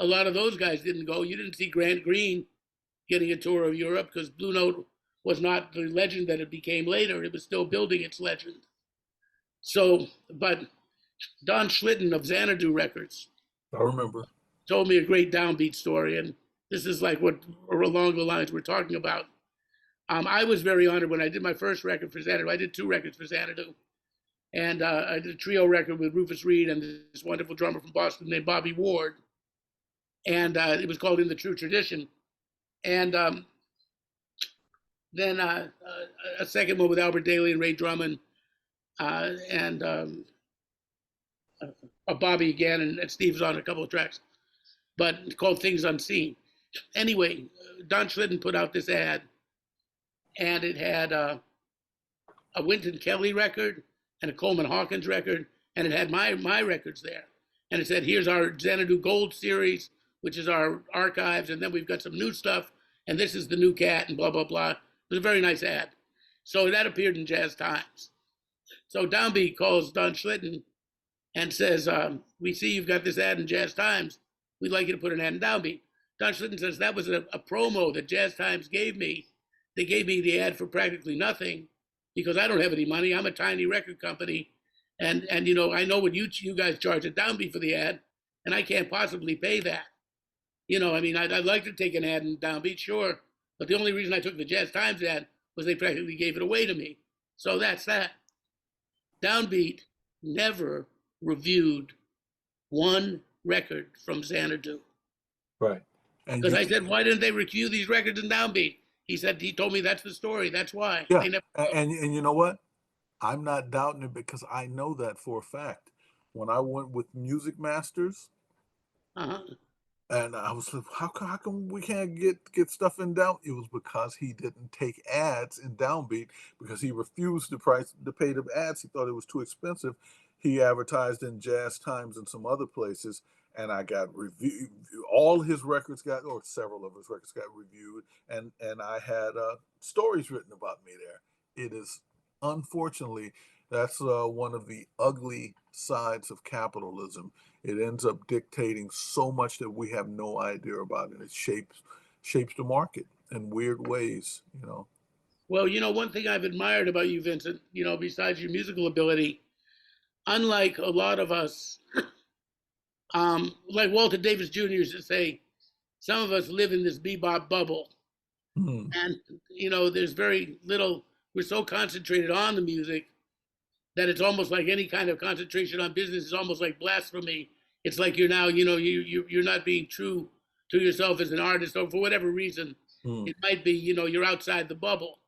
a lot of those guys didn't go. You didn't see Grant Green getting a tour of Europe because Blue Note was not the legend that it became later. It was still building its legend. So, but Don Schlitten of Xanadu Records I remember. told me a great downbeat story, and this is like what along the lines we're talking about. I was very honored when I did my first record for Xanadu. I did 2 records for Xanadu, and I did a trio record with Rufus Reid and this wonderful drummer from Boston named Bobby Ward, and it was called In the True Tradition. And then a second one with Albert Daly and Ray Drummond, and Bobby again, and Steve's on a couple of tracks, but it's called Things Unseen. Anyway, Don Schlitten put out this ad, and it had a Wynton Kelly record and a Coleman Hawkins record, and it had my records there. And it said, here's our Xanadu Gold series, which is our archives, and then we've got some new stuff, and this is the new cat, and blah, blah, blah. It was a very nice ad. So that appeared in Jazz Times. So Downbeat calls Don Schlitten and says, we see you've got this ad in Jazz Times. We'd like you to put an ad in Downbeat. Don Schlitten says, that was a promo that Jazz Times gave me. They gave me the ad for practically nothing because I don't have any money. I'm a tiny record company. And you know, I know what you guys charge at Downbeat for the ad, and I can't possibly pay that. You know, I mean, I'd like to take an ad in Downbeat, sure. But the only reason I took the Jazz Times ad was they practically gave it away to me. So that's that. Downbeat never reviewed one record from Xanadu. Right. Because I said, why didn't they review these records in Downbeat? He said, he told me that's the story. That's why. Yeah. And you know what? I'm not doubting it because I know that for a fact. When I went with Music Masters, and I was like, how come we can't get stuff in Down? It was because he didn't take ads in Downbeat because he refused to pay the ads. He thought it was too expensive. He advertised in Jazz Times and some other places, and I got reviewed. All his records got, or several of his records got reviewed, and I had stories written about me there. It is, unfortunately, that's one of the ugly sides of capitalism. It ends up dictating so much that we have no idea about, and it shapes the market in weird ways, you know. Well, you know, one thing I've admired about you, Vincent, you know, besides your musical ability, unlike a lot of us, like Walter Davis Jr. used to say, some of us live in this bebop bubble. And, you know, there's very little, we're so concentrated on the music that it's almost like any kind of concentration on business is almost like blasphemy. It's like you're now, you know, you're not being true to yourself as an artist, or for whatever reason. It might be, you know, you're outside the bubble.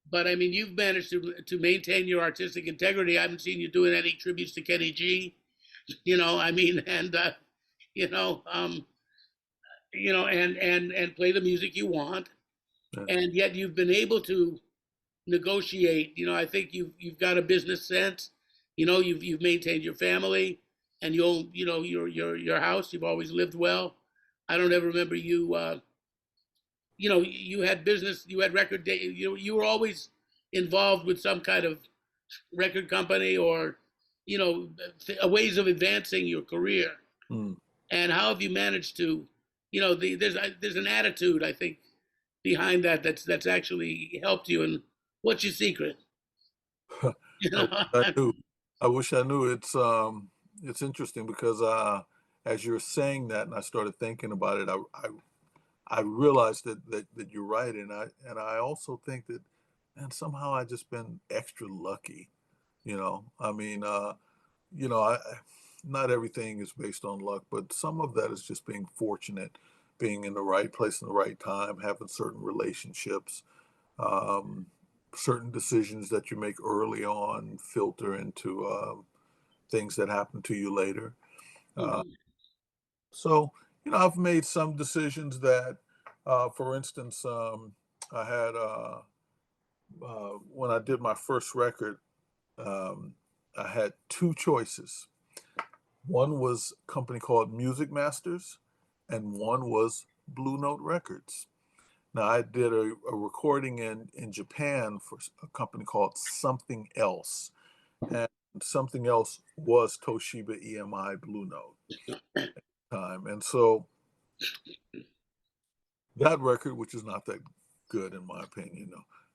But I mean, you've managed to maintain your artistic integrity. I haven't seen you doing any tributes to Kenny G, you know, I mean, and, you know, and play the music you want. And yet you've been able to negotiate. You know, I think you've got a business sense. You know, you've maintained your family, and you own, you know, your house. You've always lived well. I don't ever remember you. You know, you had business. You had record day. You were always involved with some kind of record company, or, you know, ways of advancing your career. And how have you managed to, you know, there's an attitude, I think, behind that's actually helped you. And what's your secret? You know? I wish I knew. It's interesting because as you're saying that, and I started thinking about it, I realized that you're right, and I also think that, and somehow I just been extra lucky. You know, I mean, you know, not everything is based on luck, but some of that is just being fortunate, being in the right place in the right time, having certain relationships, certain decisions that you make early on filter into things that happen to you later. So, you know, I've made some decisions that, for instance, I had, when I did my first record, I had 2 choices. One was a company called Music Masters, and one was Blue Note Records. Now, I did a recording in Japan for a company called Something Else, and Something Else was Toshiba EMI Blue Note at the time. And so that record, which is not that good in my opinion,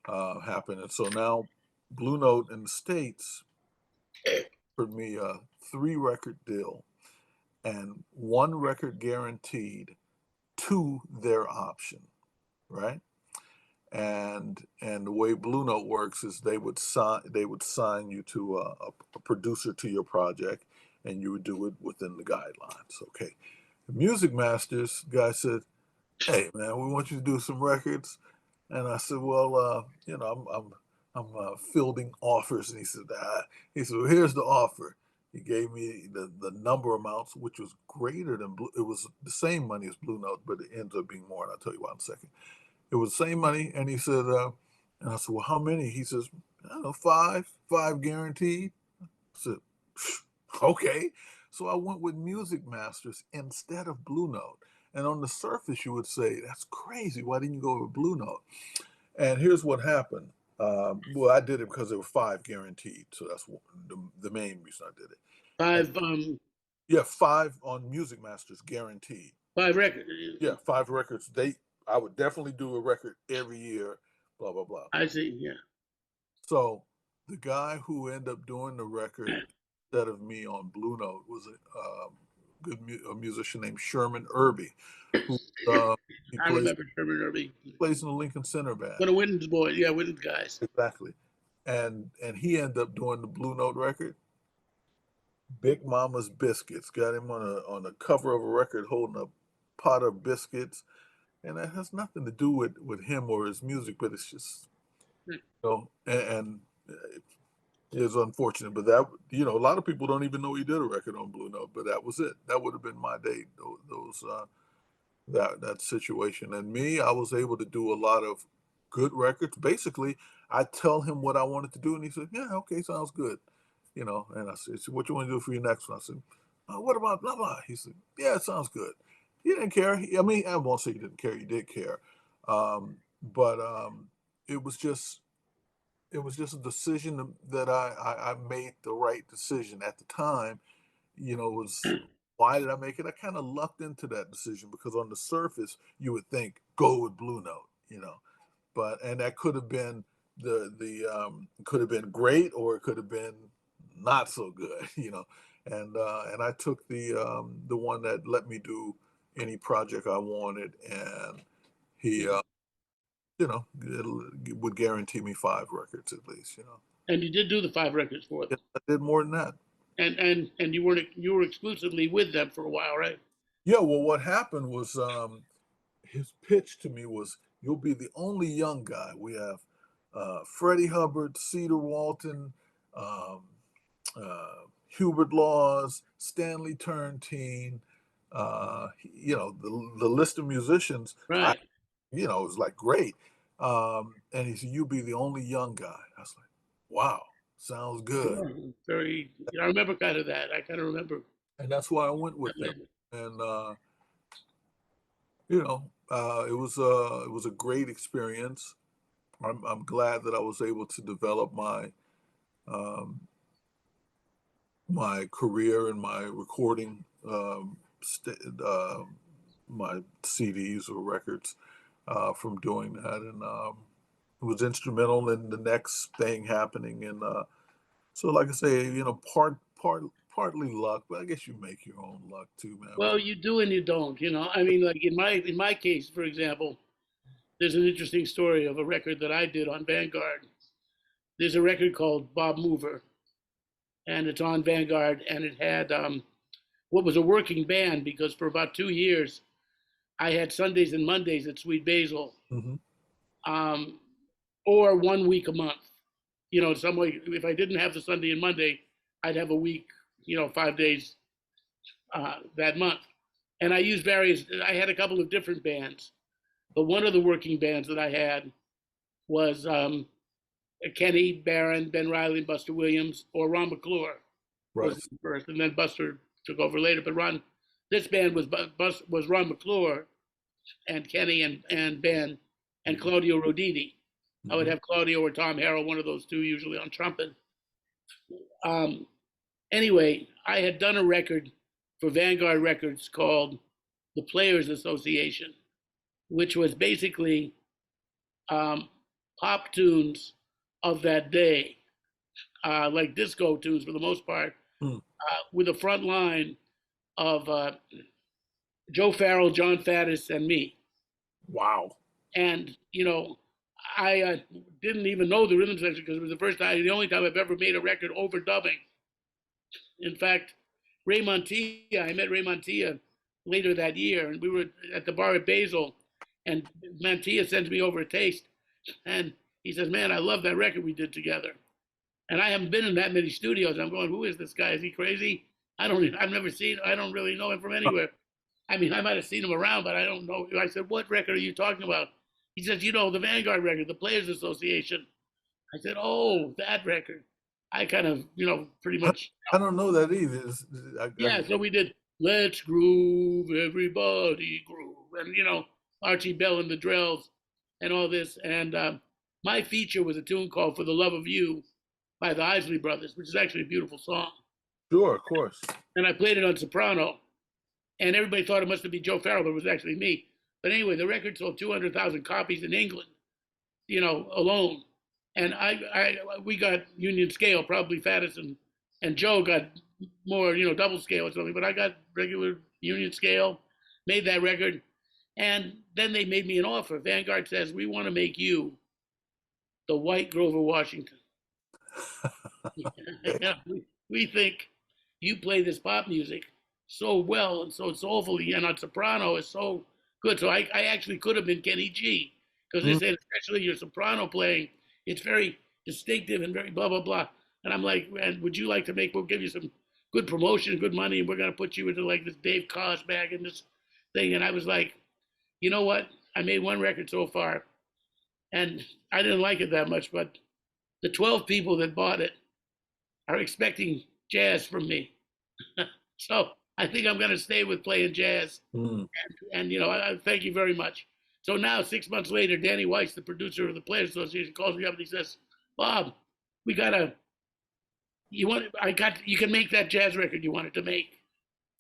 happened. And so now Blue Note in the States offered me a 3 record deal and 1 record guaranteed to their option, right? And the way Blue Note works is they would sign you to a producer to your project, and you would do it within the guidelines. Okay. The Music Masters guy said, "Hey man, we want you to do some records," and I said, "Well, I'm fielding offers," and he said, "Well, here's the offer." He gave me the number amounts, which was greater than Blue. It was the same money as Blue Note, but it ends up being more, and I'll tell you why in a second. It was the same money, and he said, and I said, "Well, how many?" He says, "I don't know, five guaranteed." I said, "Okay." So I went with Music Masters instead of Blue Note. And on the surface, you would say, "That's crazy. Why didn't you go with Blue Note?" And here's what happened. Well, I did it because there were 5 guaranteed, so that's the main reason I did it. And Five yeah, 5 on Music Masters guaranteed. 5 records. Yeah, 5 records. I would definitely do a record every year, blah blah blah. I see. Yeah. So the guy who ended up doing the record instead of me on Blue Note was a musician named Sherman Irby, who he I plays remember Sherman Irby. plays in the Lincoln Center One band. of Wynton's boys. Yeah, Wynton's guys. Exactly. And he ended up doing the Blue Note record. Big Mama's Biscuits got him on a cover of a record holding a pot of biscuits, and that has nothing to do with him or his music, but it's just and it's unfortunate. But that a lot of people don't even know he did a record on Blue Note, but that was it. That would have been my day. Those that situation. And me, I was able to do a lot of good records. Basically, I tell him what I wanted to do, and he said, "Yeah, okay, sounds good." And I said, "So what you want to do for your next one?" I said, "What about blah blah?" He said, "Yeah, it sounds good." He didn't care. I mean, I won't say he didn't care. He did care, but it was just it was just a decision that I made the right decision at the time. Was why did I make it? I kind of lucked into that decision because on the surface you would think go with Blue Note, but and that could have been the could have been great or it could have been not so good. And I took the one that let me do any project I wanted, and he would guarantee me 5 records at least. And you did do the 5 records for Yeah, them. I did more than that. And you were exclusively with them for a while, right? Yeah, well, what happened was his pitch to me was, "You'll be the only young guy. We have Freddie Hubbard, Cedar Walton, um, Hubert Laws, Stanley Turrentine. The list of musicians. I, Right. it was like great. And he said, "You'll be the only young guy." I was like, "Wow, sounds good." Sure. Very. I remember kind of that. I kind of remember And that's why I went with that them. label. And it was a great experience. I'm glad that I was able to develop um, my career and my recording, my CDs or records from doing that, and it was instrumental in the next thing happening. And so, like I say, partly luck, but I guess you make your own luck too, man. Well, you do and you don't. I mean, like in my case, for example, there's an interesting story of a record that I did on Vanguard. There's a record called Bob Mover, and it's on Vanguard, and it had what was a working band because for about 2 years I had Sundays and Mondays at Sweet Basil, Hmm. um, or 1 week a month. Some way if I didn't have the Sunday and Monday, I'd have a week, 5 days that month. And I used various. I had a couple of different bands, but one of the working bands that I had was Kenny Barron, Ben Riley, Buster Williams, or Ron McClure Right. was first, and then Buster took over later. But this band was Ron McClure and Kenny and Ben and Claudio Roditi. I would Hmm. have Claudio or Tom Harrell, one of those two, usually on trumpet. Um, anyway, I had done a record for Vanguard Records called the Players Association, which was basically um, pop tunes of that day, like disco tunes for the most part, Hmm. with a front line of Joe Farrell, John Faddis, and me. Wow. And I didn't even know the rhythm section because it was the first time, the only time I've ever made a record overdubbing. In fact, I met Ray Montilla later that year, and we were at the bar at Basil, and Montilla sends me over a taste, and he says, "Man, I love that record we did together." And I haven't been in that many studios. I'm going, "Who is this guy? Is he crazy?" I've never seen. I don't really know him from anywhere. I mean, I might have seen him around, but I don't know. I said, "What record are you talking about?" He says, "The Vanguard record, the Players Association." I said, "Oh, that record." I kind of, pretty much. I don't know that either. Yeah, so we did "Let's Groove, Everybody Groove," and Archie Bell and the Drells, and all this. And my feature was a tune called "For the Love of You" by the Isley Brothers, which is actually a beautiful song. Sure, of course. And I played it on soprano, and everybody thought it must have been Joe Farrell, but it was actually me. But anyway, the record sold 200,000 copies in England, alone. And we got union scale, probably Faddis and Joe got more, double scale or something, but I got regular union scale, made that record. And then they made me an offer. Vanguard says, "We want to make you the White Grover Washington." we think you play this pop music so well and so soulfully, and on soprano is so good. So I actually could have been Kenny G, because they said, especially your soprano playing, it's very distinctive and very blah, blah, blah. And I'm like, "And would you like to we'll give you some good promotion and good money, and we're going to put you into like this Dave Koz bag and this thing." And I was like, you know what? I made one record so far, and I didn't like it that much, but the 12 people that bought it are expecting jazz from me. So I think I'm going to stay with playing jazz. Mm. And I thank you very much. So now, 6 months later, Danny Weiss, the producer of the Players Association, calls me up and he says, "Bob, we gotta. You can make that jazz record you wanted to make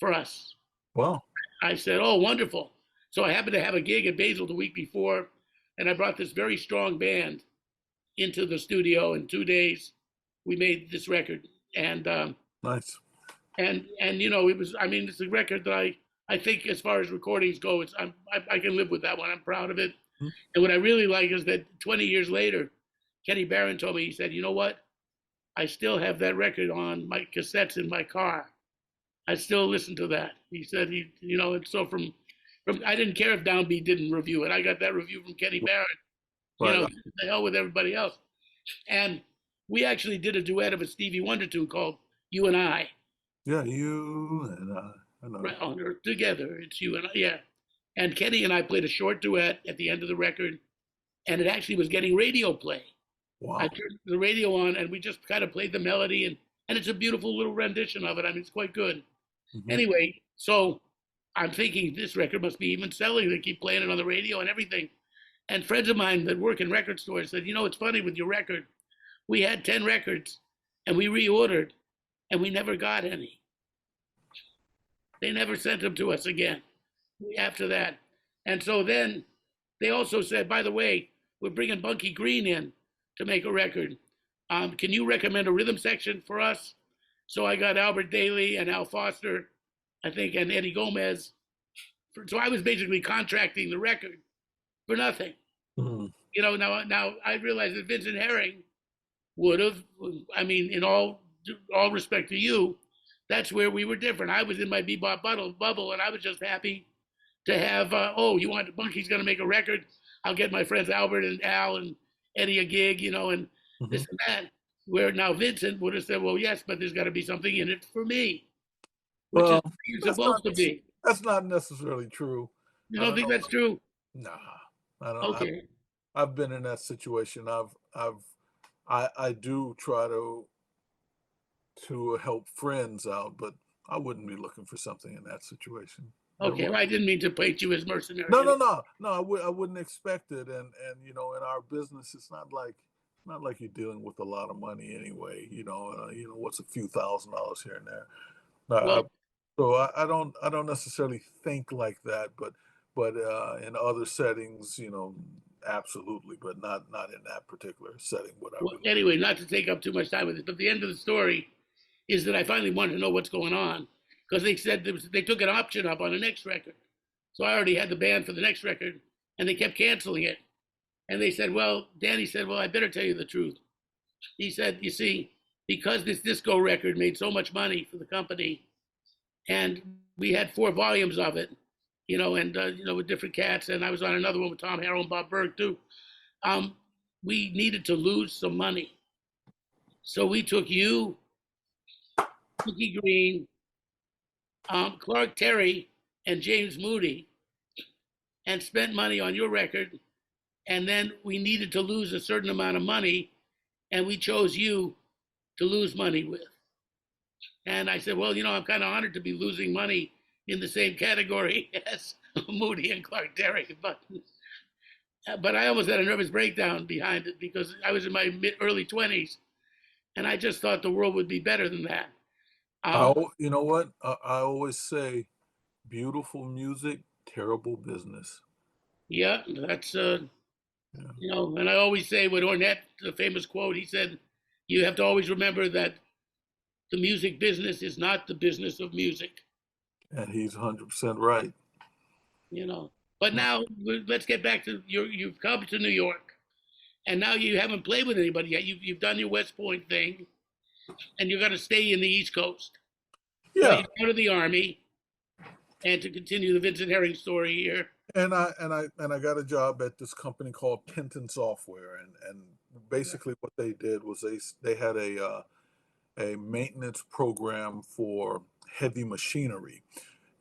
for us." Well, I said, "Oh, wonderful." So I happened to have a gig at Basil the week before, and I brought this very strong band into the studio. In 2 days, we made this record, and nice. it was. I mean, it's a record that I think, as far as recordings go, I can live with that one. I'm proud of it. Mm. And what I really like is that 20 years later, Kenny Barron told me, he said, "You know what? I still have that record on my cassettes in my car. I still listen to that." He said, and so from I didn't care if Downbeat didn't review it. I got that review from Kenny Barron. Right. The hell with everybody else. And we actually did a duet of a Stevie Wonder tune called "You and I." Yeah, you and I know. Right, on Earth Together. It's you and I. Yeah. And Kenny and I played a short duet at the end of the record, and it actually was getting radio play. Wow. I turned the radio on, and we just kind of played the melody, and it's a beautiful little rendition of it. I mean, it's quite good. Mm-hmm. Anyway, so I'm thinking this record must be even selling. They keep playing it on the radio and everything. And friends of mine that work in record stores said, "It's funny with your record. We had 10 records, and we reordered, and we never got any. They never sent them to us again after that." And so then they also said, "By the way, we're bringing Bunky Green in to make a record. Can you recommend a rhythm section for us?" So I got Albert Daly and Al Foster, I think, and Eddie Gomez. So I was basically contracting the record for nothing. Mm-hmm. Now I realize that Vincent Herring would have, I mean, in all respect to you, that's where we were different. I was in my bebop bubble, and I was just happy to have, you want Bunky's going to make a record? I'll get my friends Albert and Al and Eddie a gig, and this and that. Where now Vincent would have said, "Well, yes, but there's got to be something in it for me," which is what you're supposed to be. That's not necessarily true. You don't think that's true? Nah, I don't. Okay. I've been in that situation. I do try to help friends out, but I wouldn't be looking for something in that situation. Okay, well, I didn't mean to paint you as mercenary. No. I wouldn't expect it, and in our business, it's not like you're dealing with a lot of money anyway. What's a few $1,000s here and there. So I don't necessarily think like that, but but in other settings, absolutely, but not in that particular setting would I Well, really. anyway, not to take up too much time with it, but the end of the story is that I finally wanted to know what's going on because they said they took an option up on the next record. So I already had the band for the next record, and they kept canceling it. And they said, well, Danny said, well, I better tell you the truth. He said, you see, because this disco record made so much money for the company, and we had 4 volumes of it, and with different cats, and I was on another one with Tom Harrell and Bob Berg too. We needed to lose some money, so we took you, Cookie Green, Clark Terry, and James Moody, and spent money on your record, and then we needed to lose a certain amount of money, and we chose you to lose money with. And I said, well, I'm kind of honored to be losing money in the same category as Moody and Clark Terry, but I almost had a nervous breakdown behind it because I was in my early 20s, and I just thought the world would be better than that. You know what? I always say, beautiful music, terrible business. Yeah, that's Yeah. and I always say with Ornette, the famous quote, he said, "You have to always remember that the music business is not the business of music." And he's 100% right. But now let's get back to you've come to New York, and now you haven't played with anybody yet. You've done your West Point thing, and you're going to stay in the East Coast. Now Yeah. you go to the Army, and to continue the Vincent Herring story here. And I got a job at this company called Penton Software, and basically what they did was they had a maintenance program for heavy machinery,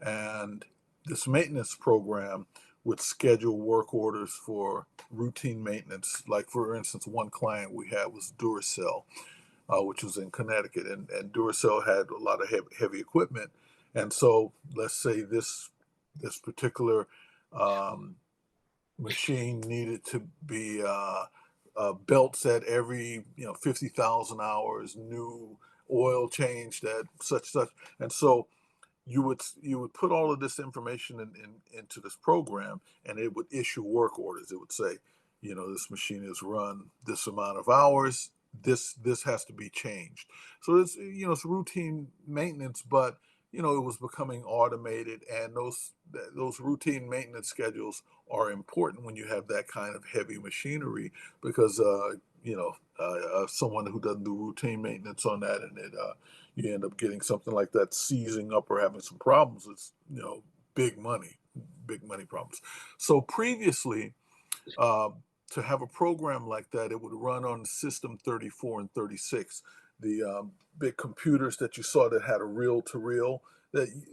and this maintenance program would schedule work orders for routine maintenance. Like for instance, one client we had was Duracell, which was in Connecticut, and Duracell had a lot of heavy equipment, and so let's say this particular um, machine needed to be belt set every 50,000 hours, new oil changed at such, and so you would put all of this information into this program, and it would issue work orders. It would say, this machine is run this amount of hours. This has to be changed. So it's routine maintenance, but it was becoming automated, and those routine maintenance schedules are important when you have that kind of heavy machinery because someone who doesn't do routine maintenance on that, and you end up getting something like that seizing up or having some problems. It's big money, big money problems. So previously, uh, to have a program like that, it would run on System 34 and 36, the big computers that you saw that had a reel-to-reel.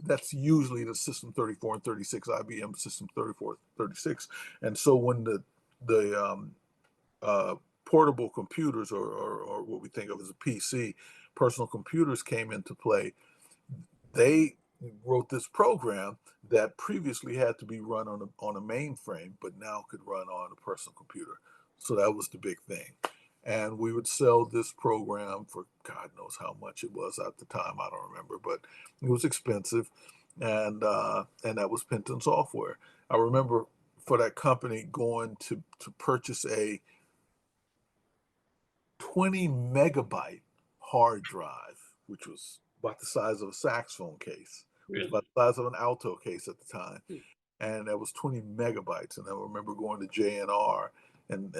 That's usually the System 34 and 36, IBM System 34, 36. And so when the portable computers, or what we think of as a PC, personal computers, came into play, they wrote this program that previously had to be run on a mainframe, but now could run on a personal computer. So that was the big thing. And we would sell this program for God knows how much it was at the time. I don't remember, but it was expensive. And that was Penton Software. I remember for that company going to purchase a 20 megabyte hard drive, which was about the size of a saxophone case, which was about Really? the size of an Alto case at the time. And that was 20 megabytes. And I remember going to JNR and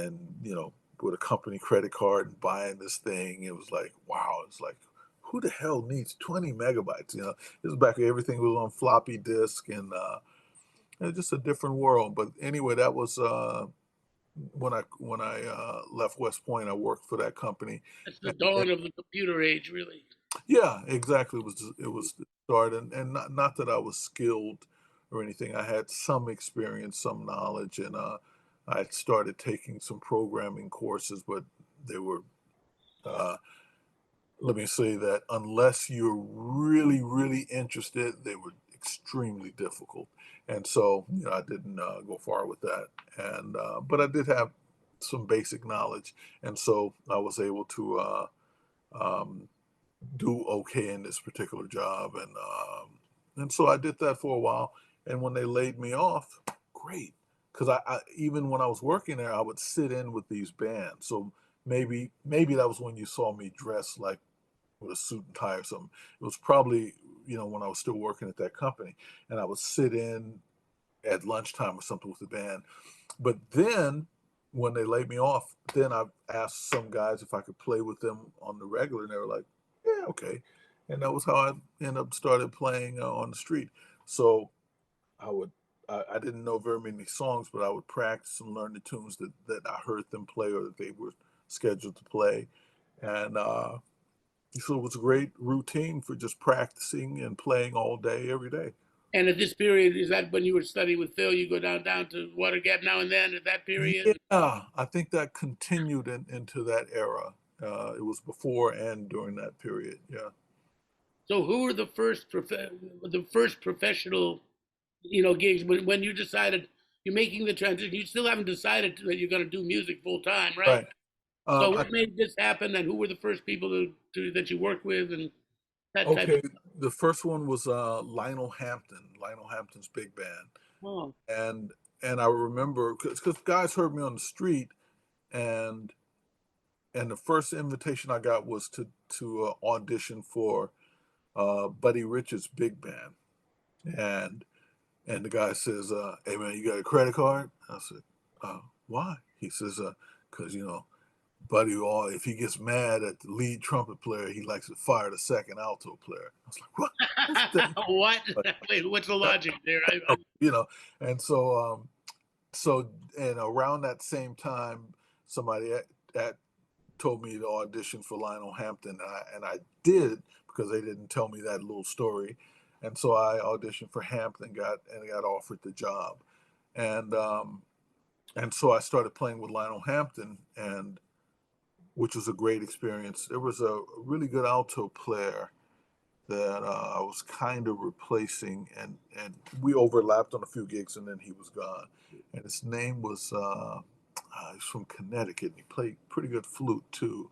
with a company credit card and buying this thing. It was like, wow, it's like, who the hell needs 20 megabytes? This is back when everything was on floppy disk, and it's just a different world. But anyway, that was when I left West Point. I worked for that company. That's the dawn of the computer age, really. Yeah, exactly. It was the start, and not that I was skilled or anything. I had some experience, some knowledge, and I had started taking some programming courses, but they were, uh, let me say that unless you're really, really interested, they were extremely difficult. And so, I didn't go far with that. And but I did have some basic knowledge, and so I was able to um, do okay in this particular job, and so I did that for a while. And when they laid me off, of great because I even when I was working there, I would sit in with these bands. So maybe that was when you saw me dressed like with a suit and tie or something. It was probably, when I was still working at that company, and I would sit in at lunchtime or something with the band. But then when they laid me off, then I asked some guys if I could play with them on the regular, and they were like, "Yeah, okay." And that was how I ended up started playing on the street. So I would I didn't know very many songs, but I would practice and learn the tunes that I heard them play or that they were scheduled to play. And so it was a great routine for just practicing and playing all day, every day. And at this period, is that when you were studying with Phil? You go down to Water Gap now and then at that period? Yeah, I think that continued into that era. It was before and during that period. Yeah. So who were the first professional, gigs when you decided you're making the transition? You still haven't decided that you're going to do music full time, right? Right. So I, what made this happen, and who were the first people that you worked with, and that type of? okay. The first one was Lionel Hampton, Lionel Hampton's big band, Oh, and I remember because guys heard me on the street, and the first invitation I got was to audition for Buddy Richard's big band, and the guy says, "Hey man, you got a credit card?" I said, "Why?" He says, "Cause Buddy, if he gets mad at the lead trumpet player, he likes to fire the second alto player." I was like, "What?" what? Wait, what's the logic there? you know, and so and around that same time, somebody at told me to audition for Lionel Hampton, and I did because they didn't tell me that little story, and so I auditioned for Hampton, got offered the job, and so I started playing with Lionel Hampton, and which was a great experience. There was a really good alto player that I was kind of replacing, and we overlapped on a few gigs, and then he was gone, and his name was. He's from Connecticut. And he played pretty good flute too.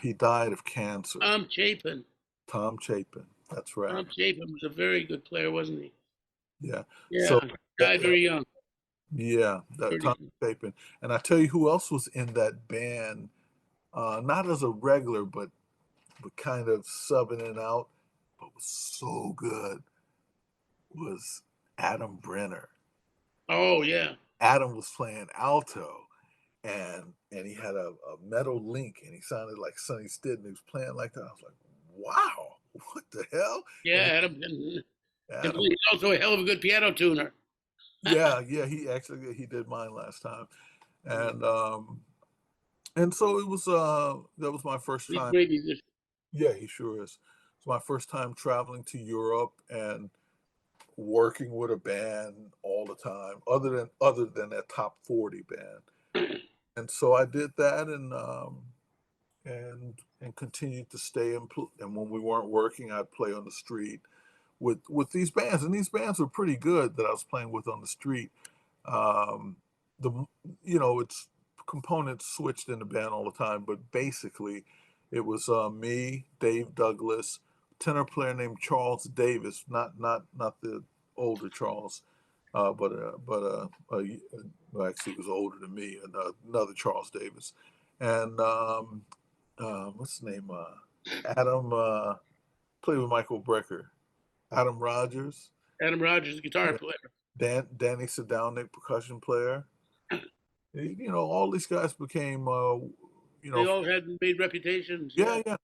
He died of cancer. Tom Chapin. Tom Chapin. That's right. Tom Chapin was a very good player, wasn't he? Yeah. So Yeah, died very young. yeah, that 30. Tom Chapin. And I tell you who else was in that band, not as a regular, but kind of subbing in and out, but was so good, was Adam Brenner. Oh yeah. Adam was playing alto, and he had a metal link, and he sounded like Sonny Stitt, and he was playing like that. I was like, wow, what the hell? Yeah, And He's Adam, also a hell of a good piano tuner. yeah, he did mine last time, and so it was that was my first He's time. great musician. Yeah, he sure is. It's my first time traveling to Europe and working with a band all the time, other than that top 40 band. And so I did that, and continued to stay and when we weren't working, I'd play on the street with these bands, and these bands were pretty good that I was playing with on the street. Um, the it's components switched in the band all the time, but basically it was me, Dave Douglas, tenor player named Charles Davis, not the older Charles, well, actually he was older than me, and another Charles Davis, and what's his name? Adam played with Michael Brecker. Adam Rogers. Adam Rogers, guitar Yeah. player. Danny Sedownik, percussion player. All these guys became, They all had made reputations. Yeah. yeah,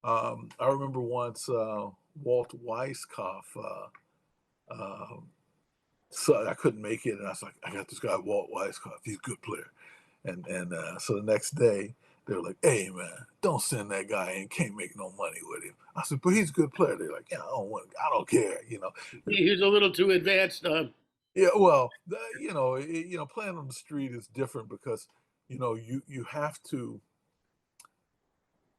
yeah. I remember once Walt Weiskopf. Um, so I couldn't make it, and I was like, I got this guy Walt Weiskopf. He's a good player, and so the next day they were like, "Hey man, don't send that guy in. Can't make no money with him." I said, "But he's a good player." They're like, "Yeah, I don't care." He was a little too advanced. Yeah, well, playing on the street is different because you have to.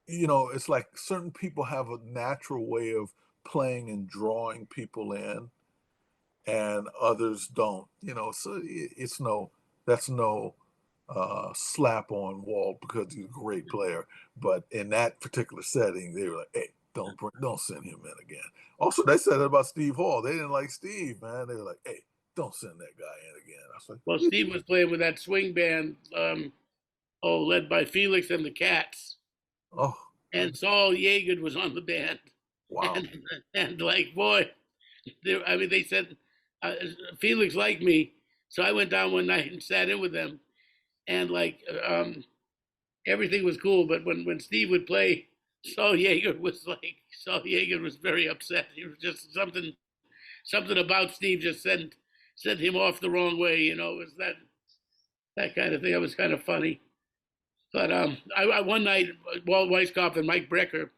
It's like certain people have a natural way of playing and drawing people in, and others don't. So it's that's no slap on Walt because he's a great player. But in that particular setting, they were like, "Hey, don't send him in again." Also, they said it about Steve Hall. They didn't like Steve, man. They were like, "Hey, don't send that guy in again. I was like, Well, Steve was playing with that swing band, led by Felix and the Cats. oh, And Saul Yeager was on the band. wow. And like, boy, I mean, they said Felix liked me. So I went down one night and sat in with them. And like, everything was cool. But when Steve would play, Saul Yeager was very upset. He was just something about Steve just sent him off the wrong way. You know, it was that kind of thing. It was kind of funny. But I one night, Walt Weiskopf and Mike Brecker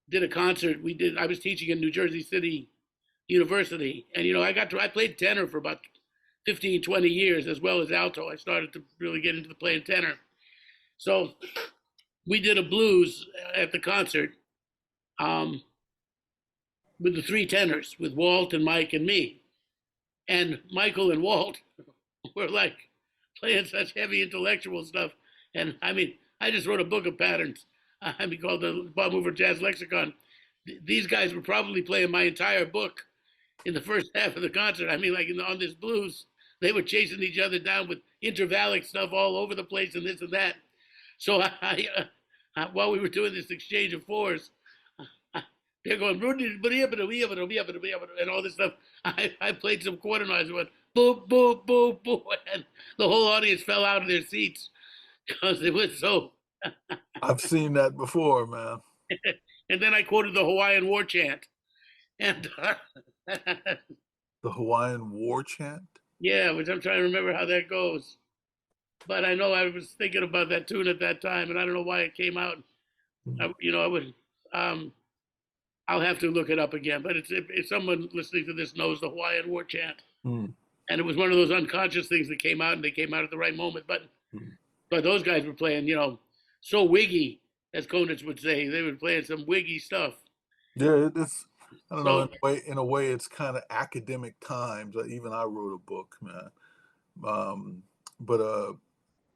did a concert. I was teaching in New Jersey City University, and you know, I played tenor for about 15, 20 years, as well as alto. I started to really get into the playing tenor. So we did a blues at the concert, with the three tenors, with Walt and Mike and me. And Michael and Walt were like playing such heavy intellectual stuff. And I mean, I just wrote a book of patterns, called the Bob Mover Jazz Lexicon. These guys were probably playing my entire book in the first half of the concert. I mean, like on this blues, they were chasing each other down with intervallic stuff all over the place and this and that. So while we were doing this exchange of fours, they're going, and all this stuff. I played some quarter notes and went, boop, boop, boop, boop. And the whole audience fell out of their seats because it was so. I've seen that before, man. And then I quoted the Hawaiian war chant. And the Hawaiian war chant? Yeah, which I'm trying to remember how that goes. But I know I was thinking about that tune at that time, and I don't know why it came out. I'll have to look it up again. But if someone listening to this knows the Hawaiian war chant, and it was one of those unconscious things that came out, and they came out at the right moment. But those guys were playing, so wiggy, as Konitz would say. They were playing some wiggy stuff. Yeah, it's. I don't know. In a way, it's kind of academic times. Even I wrote a book, man. But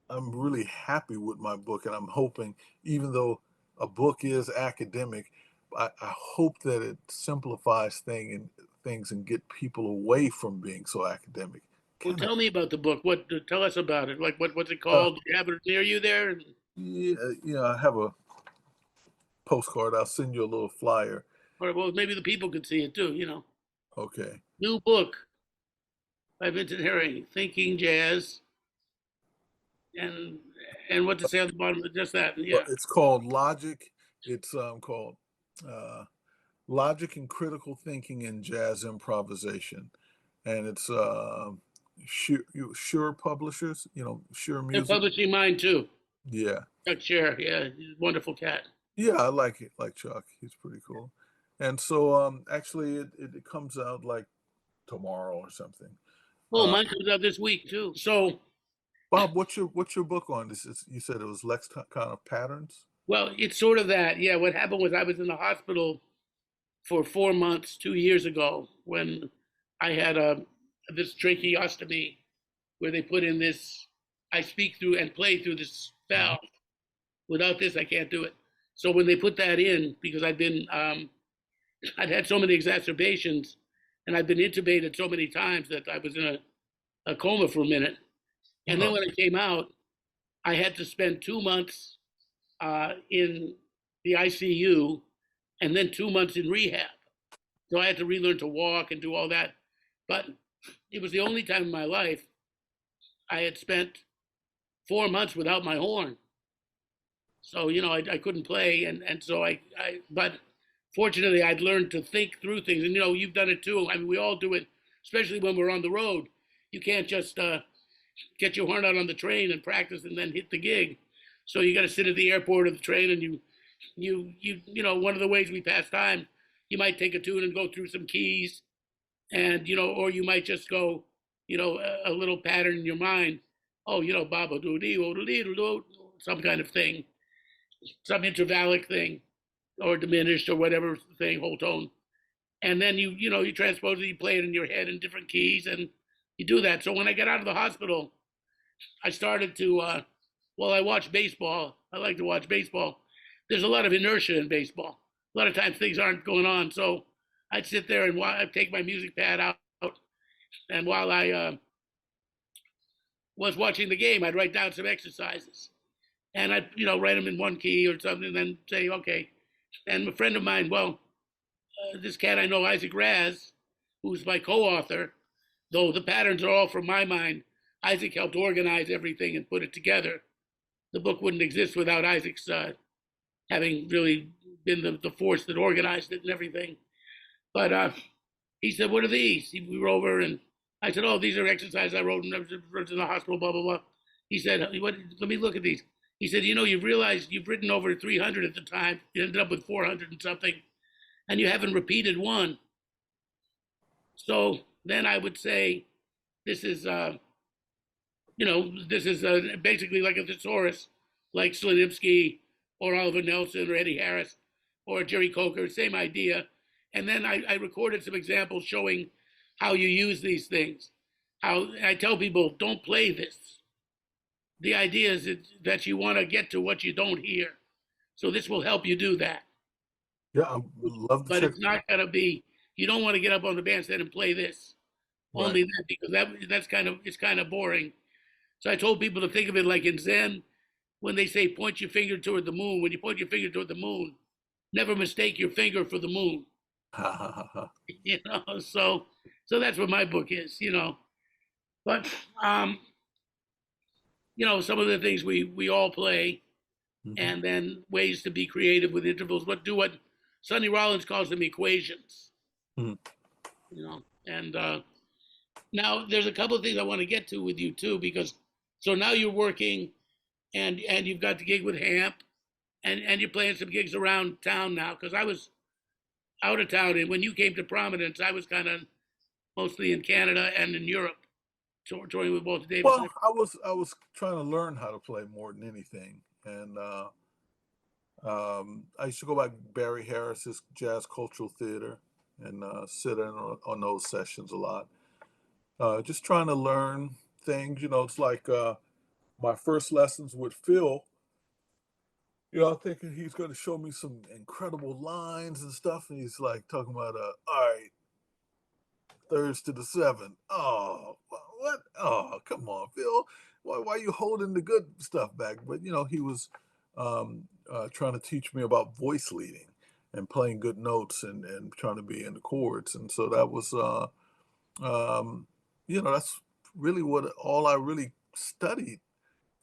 I'm really happy with my book, and I'm hoping, even though a book is academic, I hope that it simplifies things and get people away from being so academic. Well, tell me about the book. Tell us about it. Like, what's it called? Do you have it near you there? Yeah, I have a postcard. I'll send you a little flyer. All right, well, maybe the people could see it too, Okay. New book by Vincent Herring, Thinking Jazz. And what to say on the bottom, just that, yeah. Well, it's called Logic. It's called Logic and Critical Thinking in Jazz Improvisation. And it's Sure Publishers, Sure Music. They're publishing mine too. Yeah. Chuck Scher, yeah, he's a wonderful cat. Yeah, I like it, like Chuck. He's pretty cool. And so actually it comes out like tomorrow or something. Oh, mine comes out this week too. So Bob, what's your book on? You said it was lexicon of patterns? Well, it's sort of that. Yeah, what happened was I was in the hospital for 4 months 2 years ago when I had this tracheostomy where they put in this, I speak through and play through this valve. Without this, I can't do it. So when they put that in, because I'd had so many exacerbations and I'd been intubated so many times that I was in a coma for a minute. And then when I came out, I had to spend 2 months in the ICU and then 2 months in rehab. So I had to relearn to walk and do all that. But it was the only time in my life I had spent 4 months without my horn. So, I couldn't play. And so but fortunately, I'd learned to think through things. And, you've done it too. I mean, we all do it, especially when we're on the road. You can't just get your horn out on the train and practice and then hit the gig. So you got to sit at the airport or the train and one of the ways we pass time, you might take a tune and go through some keys and, or you might just go, a little pattern in your mind. Oh, baba do dee some kind of thing, some intervallic thing or diminished or whatever thing, whole tone. And then you transpose it, you play it in your head in different keys and you do that. So when I got out of the hospital, I started to, I watch baseball. I like to watch baseball. There's a lot of inertia in baseball. A lot of times things aren't going on. So I'd sit there and I'd take my music pad out And while I was watching the game, I'd write down some exercises, and I'd write them in one key or something, and then say okay. And a friend of mine, well, this cat I know, Isaac Raz, who's my co-author, though the patterns are all from my mind. Isaac helped organize everything and put it together. The book wouldn't exist without Isaac's having really been the force that organized it and everything. But he said, "What are these?" We were over, and I said, "Oh, these are exercises I wrote when I was in the hospital, blah, blah, blah." He said, "Let me look at these." He said, "You've realized you've written over 300 at the time. You ended up with 400 and something, and you haven't repeated one." So then I would say, this is, basically like a thesaurus, like Slanimsky or Oliver Nelson or Eddie Harris or Jerry Coker, same idea. And then I recorded some examples showing how you use these things. How I tell people, don't play this. The idea is that you want to get to what you don't hear. So this will help you do that. Yeah, I would love to But check. it's not going to be, you don't want to get up on the bandstand and play this. Right. Only that, because it's kind of boring. So I told people to think of it like in Zen, when they say point your finger toward the moon. When you point your finger toward the moon, never mistake your finger for the moon. So that's what my book is. But some of the things we all play, Mhm. and then ways to be creative with intervals. But do what Sonny Rollins calls them equations. Mhm. And now there's a couple of things I want to get to with you too, because so now you're working, and you've got the gig with Hamp, and you're playing some gigs around town now. Because I was out of town, and when you came to prominence, I was kind of mostly in Canada and in Europe, touring with Walter Davis. Well, I was trying to learn how to play more than anything, and I used to go by Barry Harris's Jazz Cultural Theater and sit in on those sessions a lot. Just trying to learn things. It's like my first lessons with Phil. I'm thinking he's going to show me some incredible lines and stuff, and he's like talking about, all right, thirds to the seven. Oh, what? Oh, come on, Phil. Why are you holding the good stuff back? But he was trying to teach me about voice leading and playing good notes and trying to be in the chords, and so that was, that's really what all I really studied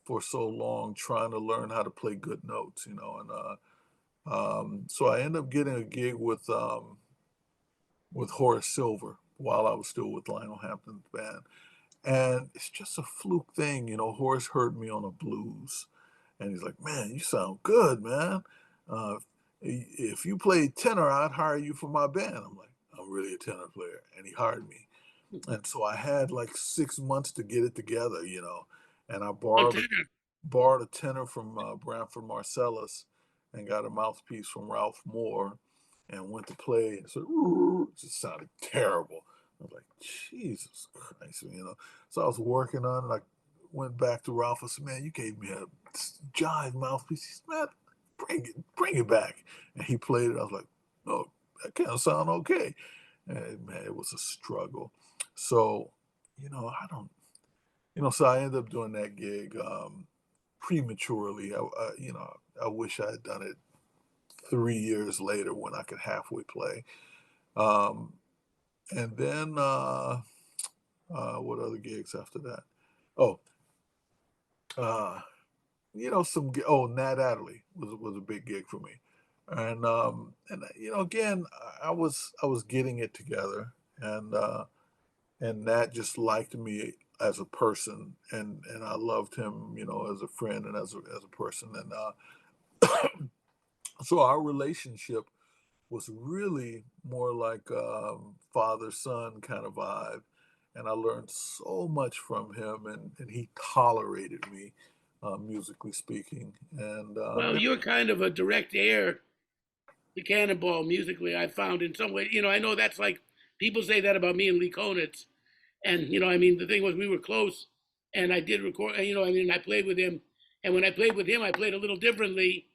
for so long, trying to learn how to play good notes. And so I ended up getting a gig with Horace Silver while I was still with Lionel Hampton's band. And it's just a fluke thing. Horace heard me on a blues and he's like, "Man, you sound good, man. Uh, if you played tenor, I'd hire you for my band." I'm like, "I'm really a tenor player." And he hired me. And so I had like 6 months to get it together, and I borrowed a tenor from Branford Marsalis and got a mouthpiece from Ralph Moore and went to play. And so it just sounded terrible. I was like, Jesus Christ. So I was working on it. I went back to Ralph. I said, "Man, you gave me a jive mouthpiece." He said, "Man, bring it back." And he played it. I was like, "Oh, that kind of sound okay." And man, it was a struggle. So, I don't, so I ended up doing that gig prematurely. I wish I had done it 3 years later when I could halfway play. Um, and then what other gigs after that? Oh, uh, Nat Adderley was a big gig for me, and again, I was getting it together, and Nat just liked me as a person, and I loved him, as a friend and as a person, and so our relationship was really more like father son kind of vibe, and I learned so much from him, and he tolerated me, musically speaking, and Well, you're kind of a direct heir to Cannonball musically. I found in some way, I know that's like people say that about me and Lee Konitz, and the thing was we were close, and I did record. I played with him, and when I played with him, I played a little differently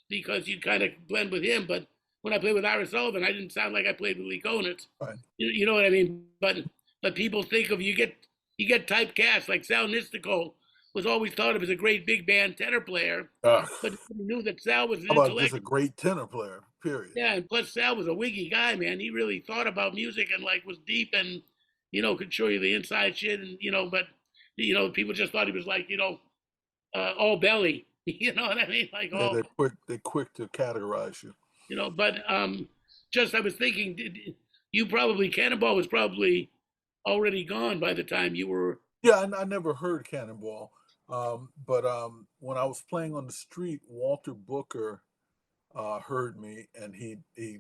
because you kind of blend with him. But when I played with Ira Sullivan, I didn't sound like I played with Lee Konitz. right. You know what I mean? But but people think of you get typecast. Like Sal Nistico was always thought of as a great big band tenor player, How but nobody knew that Sal was an about just intellect. a great tenor player, period. Yeah, and plus Sal was a wiggy guy, man. He really thought about music and like was deep and could show you the inside shit and but people just thought he was like all belly. You know what I mean? Like Yeah, all they're quick to categorize you. but just I was thinking, you probably Cannonball was probably already gone by the time you were. Yeah, I never heard Cannonball, but when I was playing on the street, Walter Booker heard me, and he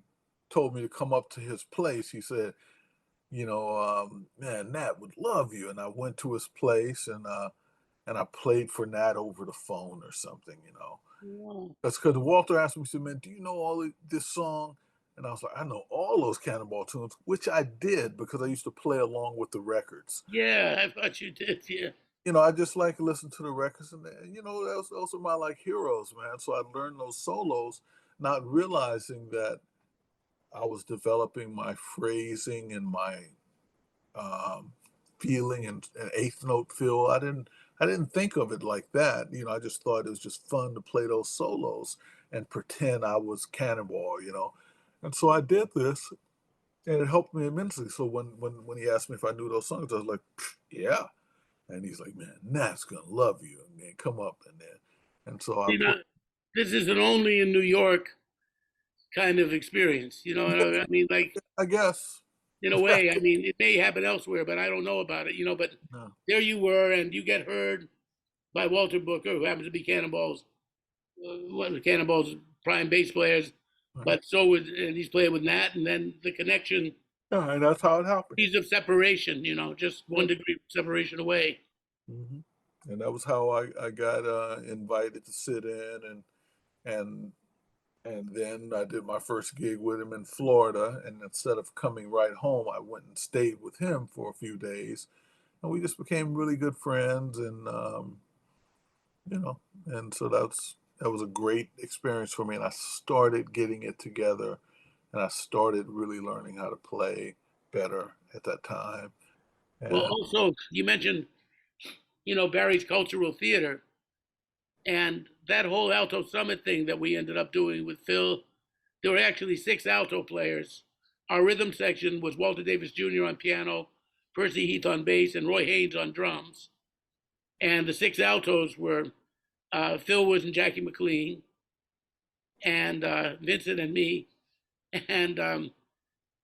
told me to come up to his place. He said, man, Nat would love you, and I went to his place, and I played for Nat over the phone or something. Wow. That's because Walter asked me, he said, man, do you know all of this song? And I was like, I know all those Cannonball tunes, which I did because I used to play along with the records. Yeah, I thought you did. Yeah. I just like to listen to the records, and those are my like heroes, man. So I learned those solos, not realizing that I was developing my phrasing and my um, feeling and eighth note feel. I didn't think of it like that. I just thought it was just fun to play those solos and pretend I was Cannonball. And so I did this, and it helped me immensely. So when he asked me if I knew those songs, I was like, yeah. And he's like, man, Nat's gonna love you, and then come up and so I You know, put. this is an only in New York kind of experience. You know what Yeah, I mean? Like I guess. in a way, I mean, it may happen elsewhere, but I don't know about it. But No, there you were, and you get heard by Walter Booker, who happens to be one of the Cannonball's prime bass players. right. But and he's playing with Nat, and then the connection, Yeah, and that's how it happened. degrees of separation, just Yeah. 1 degree of separation away. hmm And that was how I got invited to sit in, and and then I did my first gig with him in Florida. And instead of coming right home, I went and stayed with him for a few days, and we just became really good friends. And you know, and so that was a great experience for me. And I started getting it together, and I started really learning how to play better at that time. Well, And also, you mentioned, Barry's Cultural Theater and that whole Alto Summit thing that we ended up doing with Phil. There were actually 6 alto players. Our rhythm section was Walter Davis Jr. on piano, Percy Heath on bass, and Roy Haynes on drums. And the 6 altos were Phil was and Jackie McLean, and Vincent and me, and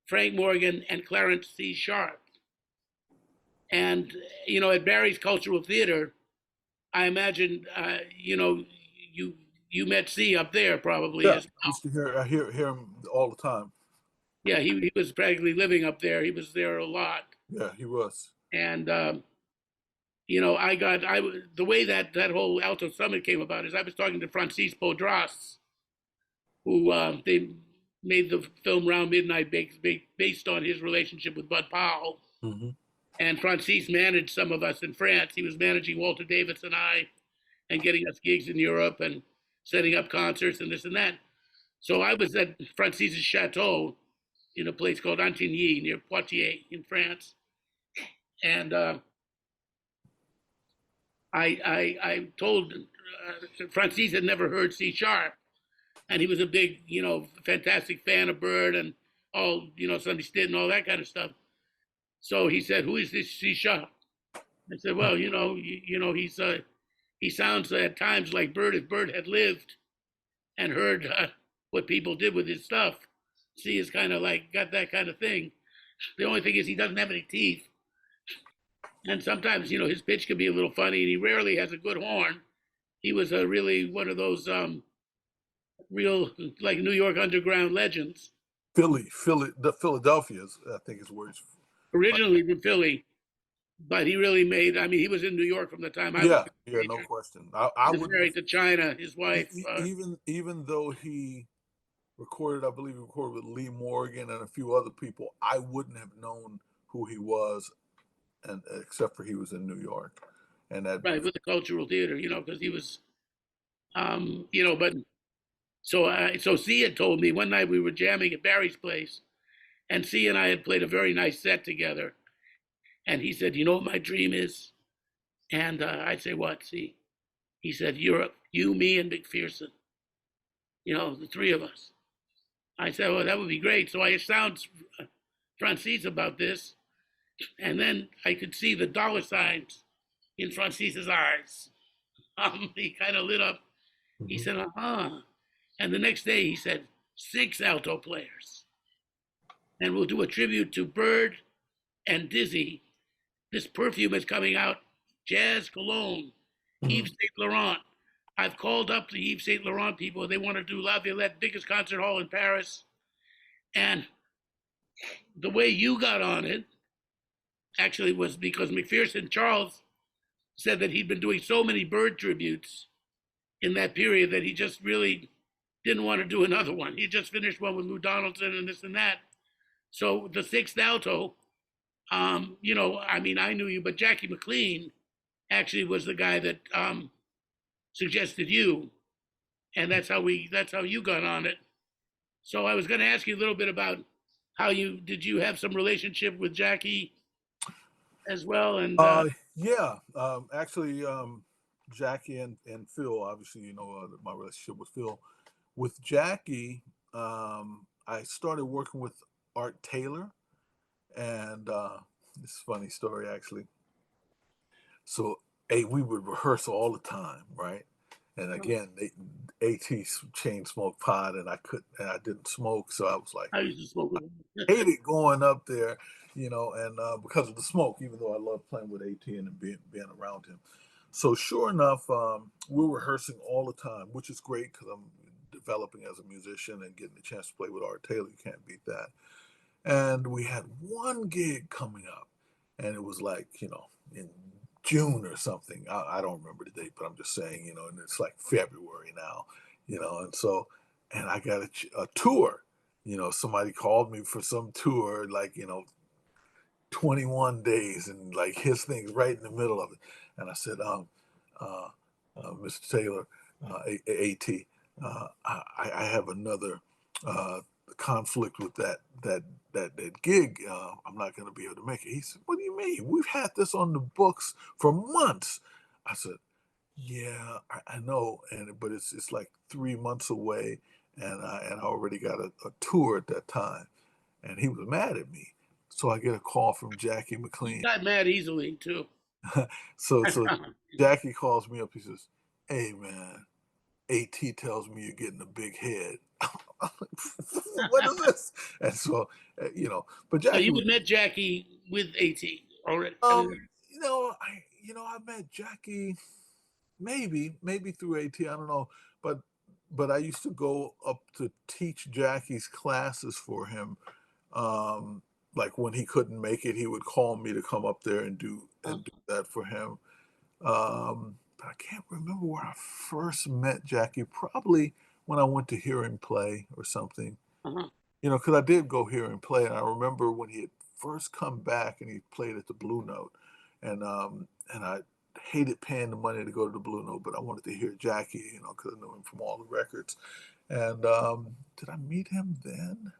Frank Morgan and Clarence C. Sharp. And at Barry's Cultural Theater, I imagine you met C up there probably yeah, as I well. used to hear him all the time. Yeah, he was practically living up there. He was there a lot, Yeah, he was. and the way that whole Alto Summit came about is I was talking to Francis Podras, who they made the film Round Midnight based on his relationship with Bud Powell. hmm And Francis managed some of us in France. He was managing Walter Davis and I, and getting us gigs in Europe and setting up concerts and this and that. So I was at Francis's chateau in a place called Antigny near Poitiers in France, and I told Francis had never heard C sharp, and he was a big fantastic fan of Bird and all Sonny Stitt and all that kind of stuff. So he said, "Who is this C sharp?" I said, "Well, he sounds at times like Bird if Bird had lived and heard what people did with his stuff. C is kind of like got that kind of thing. The only thing is he doesn't have any teeth, and sometimes his pitch can be a little funny, and he rarely has a good horn. He was really one of those real like New York underground legends, The Philadelphia's, I think is where he's. originally from Philly, but he really made. I mean, he was in New York from the time I was Yeah, a yeah, no teenager. question. I He was wouldn't have married to China, his wife. even though he recorded, I believe he recorded with Lee Morgan and a few other people, I wouldn't have known who he was, and except for he was in New York, and that. Right, with the cultural theater, because he was, but so C had told me one night we were jamming at Barry's place, and C and I had played a very nice set together, And he said, you know what my dream is? And I'd say, what? See, he said, Europe, you, me, and McPherson, the three of us. I said, well, that would be great. So I astounded Francis about this. And then I could see the dollar signs in Francis's eyes. He kind of lit up. He said, uh-huh. And the next day he said, 6 alto players. And we'll do a tribute to Bird and Dizzy. This perfume is coming out, Jazz Cologne, Yves Saint Laurent. I've called up the Yves Saint Laurent people. They want to do La Villette, biggest concert hall in Paris. And the way you got on it actually was because McPherson Charles said that he'd been doing so many Bird tributes in that period that he just really didn't want to do another one. He just finished one with Lou Donaldson and this and that. So the 6th alto, I knew you, but Jackie McLean actually was the guy that suggested you, and that's how you got on it. So I was going to ask you a little bit about did you have some relationship with Jackie as well? And yeah, actually, Jackie and Phil, obviously, my relationship with Phil. With Jackie, I started working with Art Taylor, and this is a funny story actually. So, we would rehearse all the time, right? And again, AT chain smoked pot, and I didn't smoke, so I was like, I used to smoke with him. hated going up there, and because of the smoke, even though I love playing with AT and being around him. So sure enough, we're rehearsing all the time, which is great because I'm developing as a musician and getting the chance to play with Art Taylor. You can't beat that. And we had one gig coming up, and it was like, in June or something. I don't remember the date, but I'm just saying, and it's like February now, and so, and I got a tour. Somebody called me for some tour, like, 21 days, and like his thing's right in the middle of it. And I said, Mr. Taylor, AT, I have another conflict with that gig. I'm not going to be able to make it. He said, what do you mean? We've had this on the books for months. I said, yeah, I know, but it's like 3 months away, and I already got a tour at that time, and he was mad at me. So I get a call from Jackie He McLean. got mad easily too. So Jackie calls me up. He says, "Hey man, AT tells me you're getting a big head." I'm like, what is this? And so, but So Jackie you was, had met Jackie with AT already. I met Jackie maybe through AT. I don't know, but I used to go up to teach Jackie's classes for him. Like when he couldn't make it, he would call me to come up there and do that for him. But I can't remember where I first met Jackie. Probably when I went to hear him play or something. Uh-huh. Because I did go hear him play, and I remember when he had first come back and he played at the Blue Note, and I hated paying the money to go to the Blue Note, but I wanted to hear Jackie, because I knew him from all the records. And did I meet him then?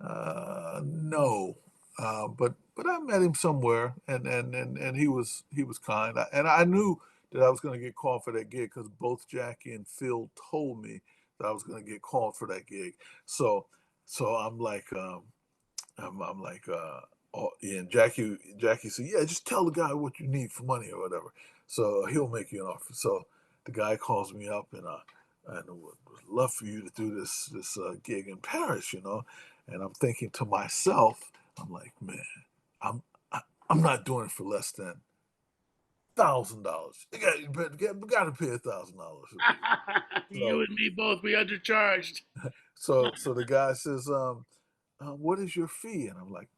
No, but I met him somewhere, and he was kind, and I knew that I was going to get called for that gig because both Jackie and Phil told me that I was going to get called for that gig. So I'm like, I'm like, oh, yeah, and Jackie said, yeah, just tell the guy what you need for money or whatever. So he'll make you an offer. So the guy calls me up, and I would love for you to do this gig in Paris, And I'm thinking to myself, I'm like, man, I'm I'm not doing it for less than $1,000. You got to pay $1,000. You So and me both. We undercharged. so the guy says, what is your fee? And I'm like,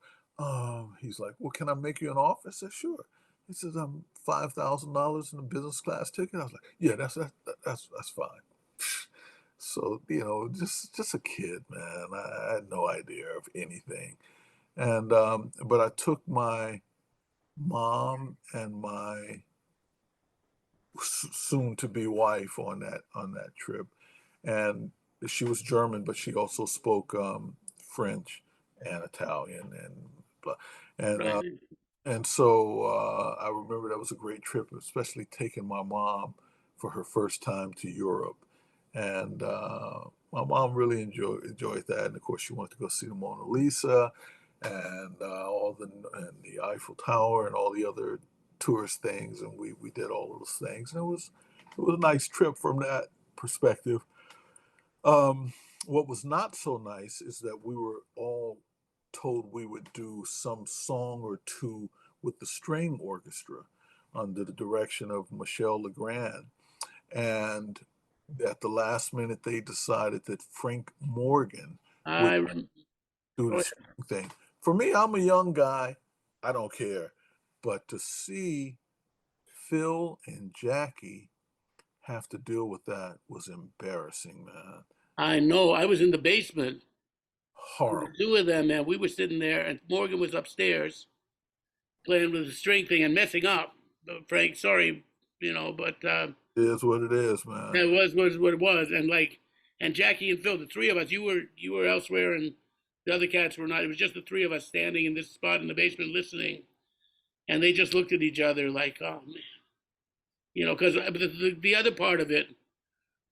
he's like, well, can I make you an offer? I said, sure. He says, $5,000 in a business class ticket. I was like, yeah, that's fine. So, just a kid, man. I had no idea of anything. And but I took my mom and my soon to be wife on that trip, and she was German, but she also spoke French and Italian and blah. And Right. and so I remember that was a great trip, especially taking my mom for her first time to Europe. And my mom really enjoyed that. And of course, she wanted to go see the Mona Lisa and and the Eiffel Tower and all the other tourist things. And we did all of those things. And it was a nice trip from that perspective. Um, what was not so nice is that we were all told we would do some song or two with the string orchestra under the direction of Michel Legrand. And at the last minute, they decided that Frank Morgan would I rem- do Go the ahead. string thing. For me, I'm a young guy. I don't care. But to see Phil and Jackie have to deal with that was embarrassing, man. I know. I was in the basement with the Horrible. two of them, and we were sitting there, and Morgan was upstairs playing with the string thing and messing up. Frank, sorry, but It is what it is, man. that was what it was. And and Jackie and Phil, the three of us, you were elsewhere, and the other cats were not. It was just the three of us standing in this spot in the basement listening, and they just looked at each other like, oh man, because the other part of it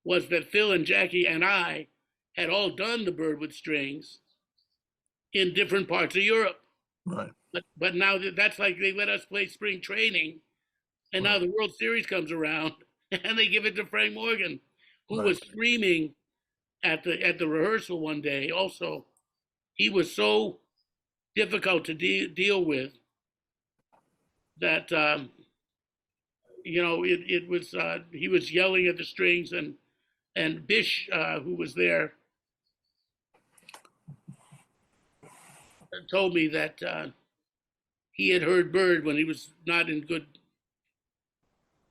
was that Phil and Jackie and I had all done the bird with strings in different parts of Europe. Right, But now that's like they let us play spring training, and now right, the World Series comes around, and they give it to Frank Morgan, who right. was screaming at the rehearsal one day. Also, he was so difficult to deal with that it was he was yelling at the strings, and Bish, who was there, told me that he had heard Bird when he was not in good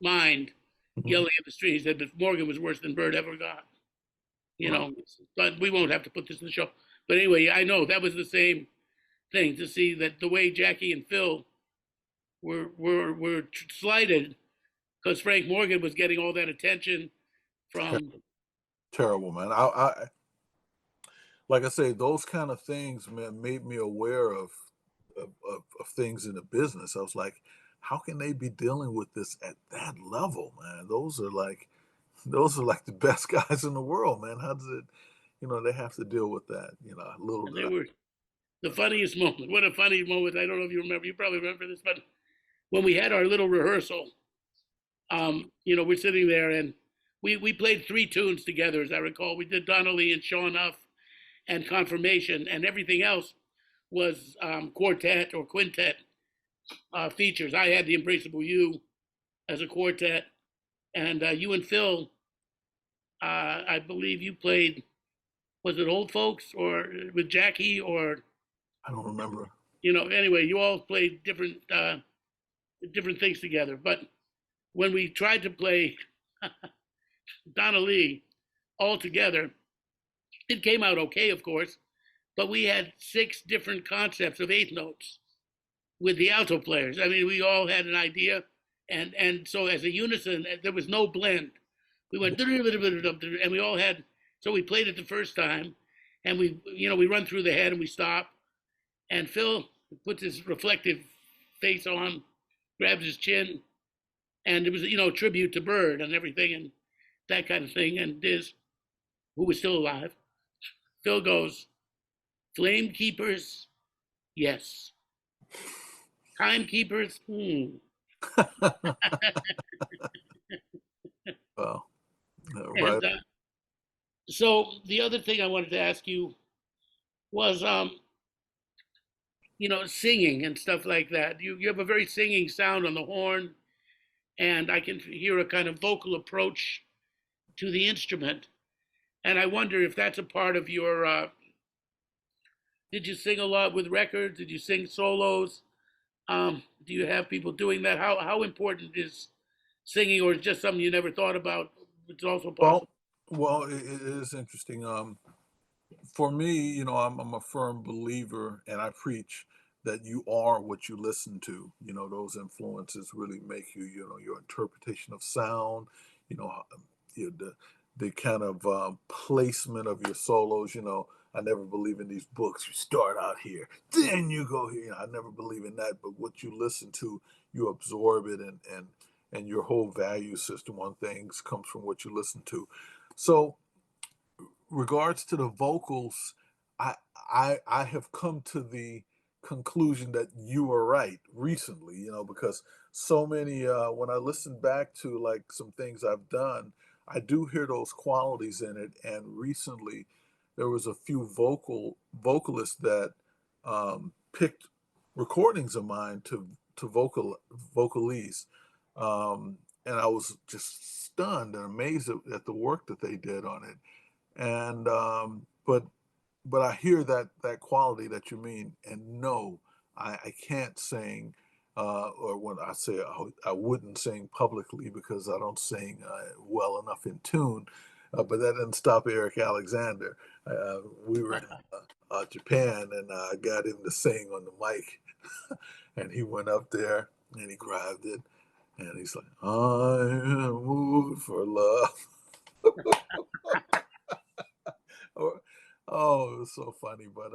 mind Mhm. yelling at the strings. He said that Morgan was worse than Bird ever got. you Right. know, but we won't have to put this in the show. But anyway, I know that was the same thing to see that the way Jackie and Phil were slighted because Frank Morgan was getting all that attention Ter- from. Terrible, man. I like I say, those kind of things, man, made me aware of things in the business. I was like, how can they be dealing with this at that level, man? Those are like the best guys in the world, man. How does it, they have to deal with that, little And did they I. were the funniest moment. What a funny moment! I don't know if you remember. You probably remember this, but when we had our little rehearsal, we're sitting there and we played three tunes together, as I recall. We did Donnelly and Sure Enough and Confirmation, and everything else was quartet or quintet features. I had the Embraceable You as a quartet, and you and Phil, I believe you played. Was it Old Folks or with Jackie or I don't remember. Anyway, you all played different things together. But when we tried to play Donna Lee all together, it came out okay, of course. But we had six different concepts of eighth notes with the alto players. I mean, we all had an idea, and so as a unison, there was no blend. We went and we all had. So we played it the first time, and we run through the head and we stop, and Phil puts his reflective face on, grabs his chin, and it was tribute to Bird and everything and that kind of thing. And Diz, who was still alive, Phil goes, "Flame keepers, yes. Timekeepers, hmm." Well, right. And so the other thing I wanted to ask you was, singing and stuff like that. You have a very singing sound on the horn, and I can hear a kind of vocal approach to the instrument. And I wonder if that's a part of your. Did you sing a lot with records? Did you sing solos? Do you have people doing that? How important is singing, or is it just something you never thought about? It's also Well, possible. well, it is interesting. For me, I'm a firm believer, and I preach that you are what you listen to. Those influences really make you. Your interpretation of sound. You know, how- the kind of placement of your solos. I never believe in these books. You start out here, then you go here. I never believe in that. But what you listen to, you absorb it, and your whole value system on things comes from what you listen to. So, regards to the vocals, I I have come to the conclusion that you were right recently, because so many when I listen back to like some things I've done, I do hear those qualities in it. And recently there was a few vocalists that picked recordings of mine to vocalize. And I was just stunned and amazed at the work that they did on it. And but I hear that quality that you mean, and no, I can't sing, or when I say I wouldn't sing publicly because I don't sing well enough in tune. But that didn't stop Eric Alexander. We were in Japan, and I got him to sing on the mic, and he went up there and he grabbed it, and he's like, "I am moved for love." Or, oh, it was so funny. But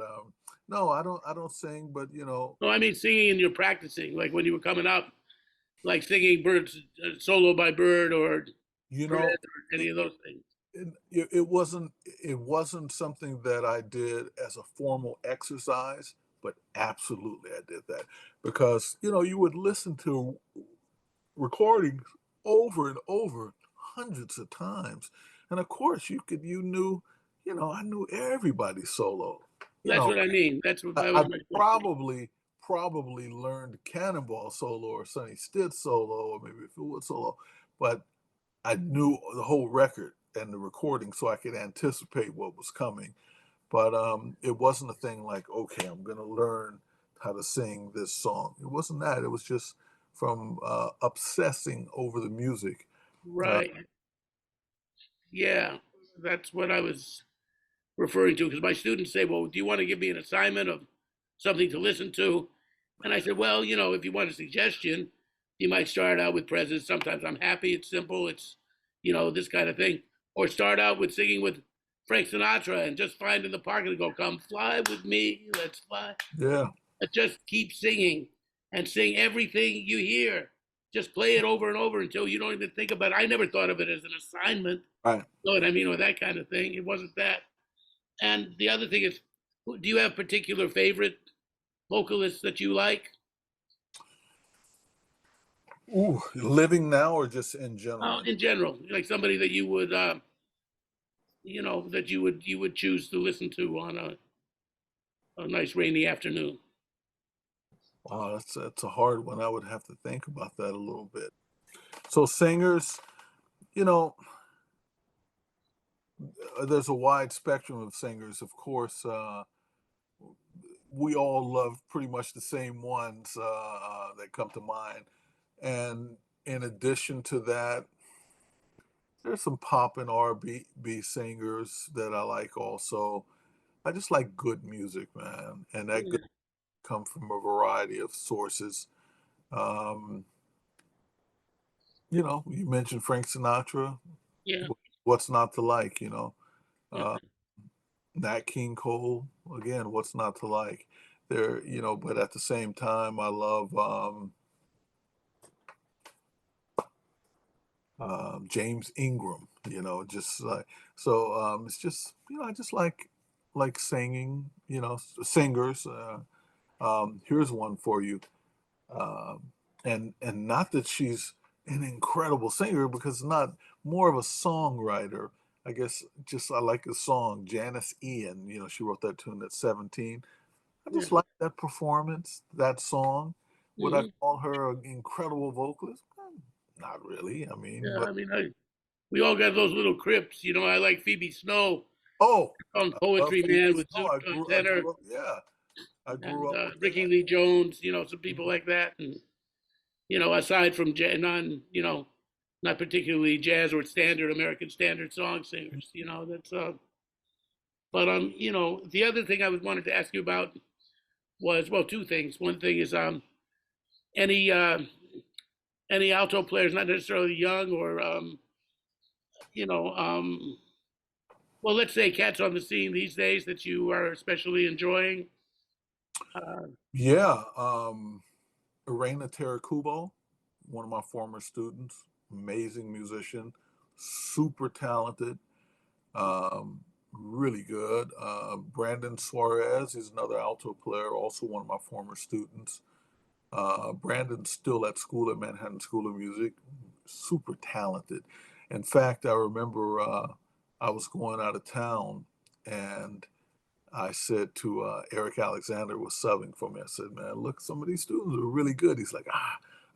no, I don't sing, but No, I mean singing and you're practicing, like when you were coming up, like singing Bird's solo by Bird or you Fred know, or any of those things. it wasn't something that I did as a formal exercise, but absolutely I did that because you would listen to recordings over and over hundreds of times, and of course I knew everybody's solo. You That's know, what I mean. That's what I, that was I my point. probably learned Cannonball solo or Sonny Stitt solo or maybe Fieldwood solo, but I knew the whole record and the recording so I could anticipate what was coming. But it wasn't a thing like, okay, I'm going to learn how to sing this song. It wasn't that. It was just from obsessing over the music. Uh, Right. Yeah. That's what I was referring to because my students say, well, do you want to give me an assignment of something to listen to? And I said, well, if you want a suggestion, you might start out with Presidents. Sometimes I'm happy. It's simple. It's, this kind of thing. Or start out with singing with Frank Sinatra and just find in the park and go, come fly with me. Let's fly. yeah, But just keep singing and sing everything you hear. Just play it over and over until you don't even think about it. I never thought of it as an assignment. right. You know what I mean? Or that kind of thing. It wasn't that. And the other thing is, do you have particular favorite vocalists that you like? Ooh, living now or just in general? In general, like somebody that you would, that you would choose to listen to on a nice rainy afternoon. Wow, that's a hard one. I would have to think about that a little bit. So singers, you know, there's a wide spectrum of singers. Of course, we all love pretty much the same ones that come to mind. And in addition to that, there's some pop and R&B singers that I like also. I just like good music, man, and that good Yeah, come from a variety of sources. Um, you mentioned Frank Sinatra. yeah, What's not to like? yeah, Uh, Nat King Cole. Again, what's not to like? But at the same time, I love James Ingram. Just like so. It's just I just like singing. Singers. Here's one for you. And not that she's an incredible singer because not more of a songwriter. I guess just I like the song Janice Ian. She wrote that tune at 17. I yeah. just like that performance, that song. Would I Hmm. call her an incredible vocalist? Not really. I mean, Yeah, but I mean, we all got those little crypts. I like Phoebe Snow oh, on I love Poetry Phoebe Man with Snow. Zoot I Tenor grew up. Yeah, I grew and up with Ricky that. Lee Jones. Some people Mhm. like that. And aside from not particularly jazz or standard American standard song singers. That's But the other thing I wanted to ask you about was, well, two things. One thing is any any alto players, not necessarily young or you know um Well, let's say cats on the scene these days that you are especially enjoying. Uh, Yeah, Irena Terakubo, one of my former students, amazing musician, super talented, really good. Brandon Suarez is another alto player, also one of my former students. Brandon's still at school at Manhattan School of Music, super talented. In fact, I remember I was going out of town and I said to Eric Alexander was subbing for me. I said, "Man, look, some of these students are really good." He's like,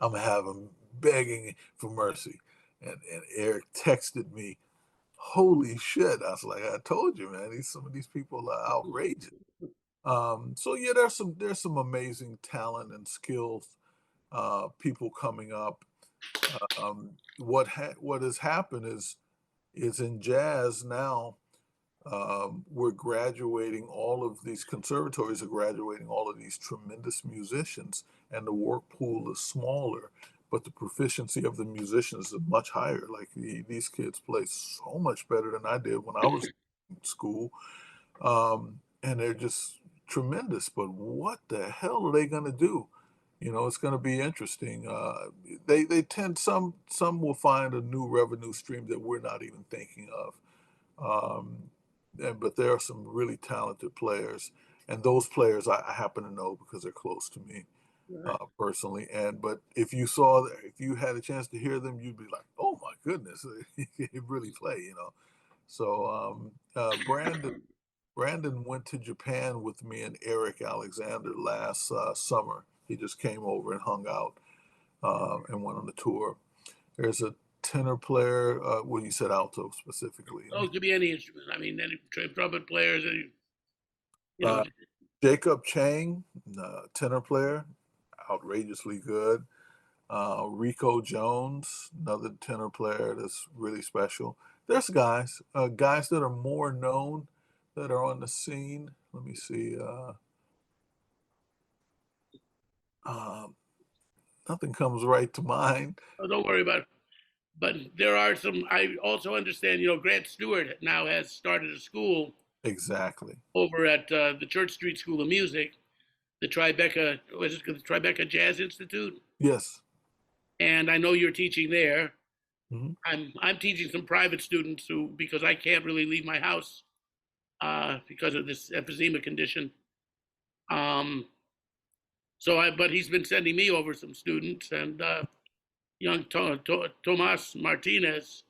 I'm gonna have them begging for mercy." And Eric texted me, "Holy shit!" I was like, "I told you, man. Some of these people are outrageous." So yeah, there's some amazing talent and skills, people coming up. What has happened is in jazz now, we're graduating all of these conservatories are graduating all of these tremendous musicians, and the work pool is smaller, but the proficiency of the musicians is much higher. Like these kids play so much better than I did when I was in school, and they're just tremendous. But what the hell are they going to do? It's going to be interesting. They tend some will find a new revenue stream that we're not even thinking of. But there are some really talented players, and those players I happen to know because they're close to me personally. But if you had a chance to hear them, you'd be like, "Oh my goodness, they really play." So Brandon went to Japan with me and Eric Alexander last summer. He just came over and hung out and went on the tour. There's a tenor player. Well, you said alto specifically. oh, it could be any instrument. I mean, any trumpet players, any, you know. Uh, Jacob Chang, tenor player, outrageously good. Rico Jones, another tenor player that's really special. There's guys that are more known that are on the scene. Let me see. Um, Nothing comes right to mind. Oh, don't worry about it. But there are some. I also understand. Grant Stewart now has started a school Exactly. over at the Church Street School of Music, the Tribeca. Was it the Tribeca Jazz Institute? Yes. And I know you're teaching there. Hmm. I'm teaching some private students who, because I can't really leave my house because of this emphysema condition. Um, but he's been sending me over some students, and young Tomas Martinez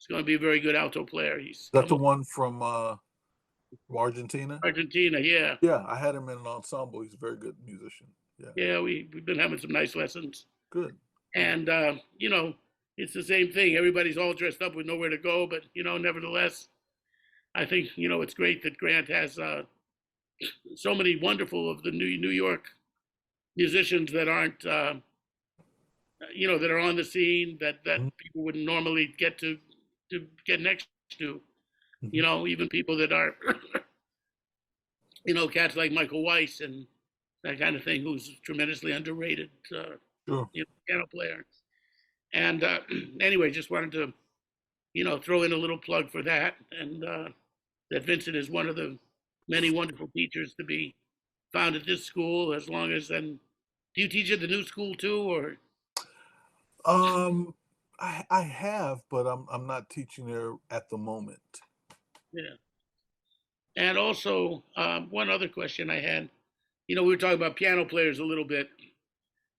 is going to be a very good alto player. He's Is that come the from one from Argentina? Argentina, yeah. Yeah, I had him in an ensemble. He's a very good musician. Yeah, Yeah, we've been having some nice lessons. good. And, it's the same thing. Everybody's all dressed up with nowhere to go, but, nevertheless, I think, it's great that Grant has so many wonderful of the New York musicians that aren't, that are on the scene that Mhm, people wouldn't normally get to get next to. mhm. Even people that are, cats like Michael Weiss and that kind of thing, who's tremendously underrated, Sure. piano player. And anyway, just wanted to, throw in a little plug for that, and that Vincent is one of the many wonderful teachers to be found at this school. As long as, and do you teach at the new school too, or? Um, I have, but I'm not teaching there at the moment. Yeah. And also, one other question I had, we were talking about piano players a little bit,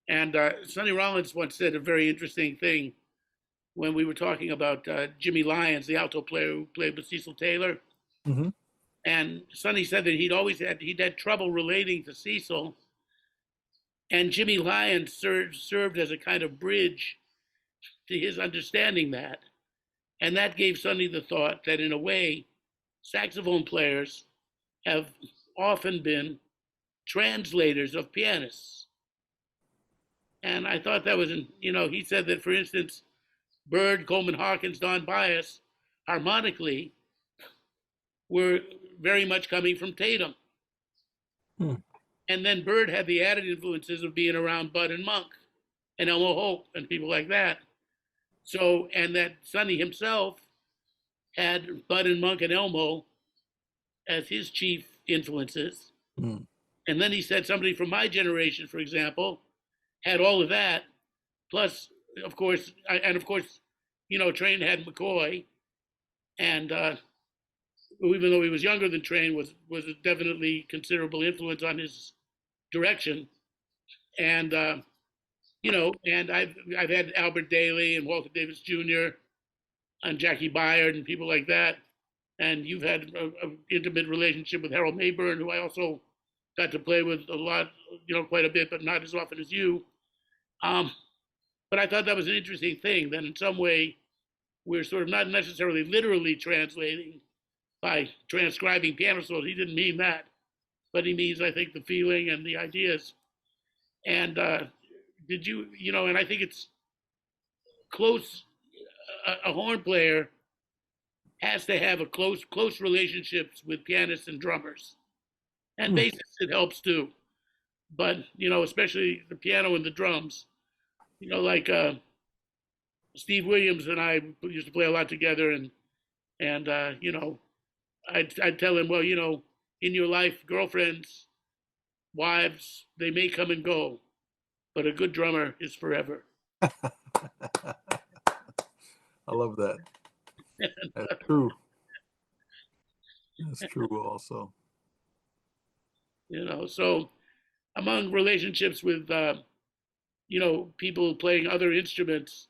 and Sonny Rollins once said a very interesting thing when we were talking about Jimmy Lyons, the alto player who played with Cecil Taylor. Hmm. And Sonny said that he'd had trouble relating to Cecil, and Jimmy Lyons served as a kind of bridge to his understanding that. And that gave Sonny the thought that in a way, saxophone players have often been translators of pianists. And I thought that was, he said that, for instance, Bird, Coleman Hawkins, Don Byas, harmonically, were very much coming from Tatum. Hmm. And then Bird had the added influences of being around Bud and Monk and Elmo Hope and people like that. So, and that Sonny himself had Bud and Monk and Elmo as his chief influences. Mm. And then he said somebody from my generation, for example, had all of that, plus, of course, Train had McCoy, and even though he was younger than Train, was a definitely considerable influence on his direction. And and I've had Albert Daly and Walter Davis Jr. and Jackie Byard and people like that. And you've had an intimate relationship with Harold Mayburn, who I also got to play with a lot, quite a bit, but not as often as you. Um, but I thought that was an interesting thing, that in some way we're sort of not necessarily literally translating by transcribing piano solos. He didn't mean that, but he means, I think, the feeling and the ideas. And did you, and I think it's close, a horn player has to have a close relationships with pianists and drummers. And Mm. bassists, it helps too. But, especially the piano and the drums, like Steve Williams and I used to play a lot together, and I'd tell him, well, in your life, girlfriends, wives, they may come and go, but a good drummer is forever. I love that. That's true. That's true also. So among relationships with, people playing other instruments,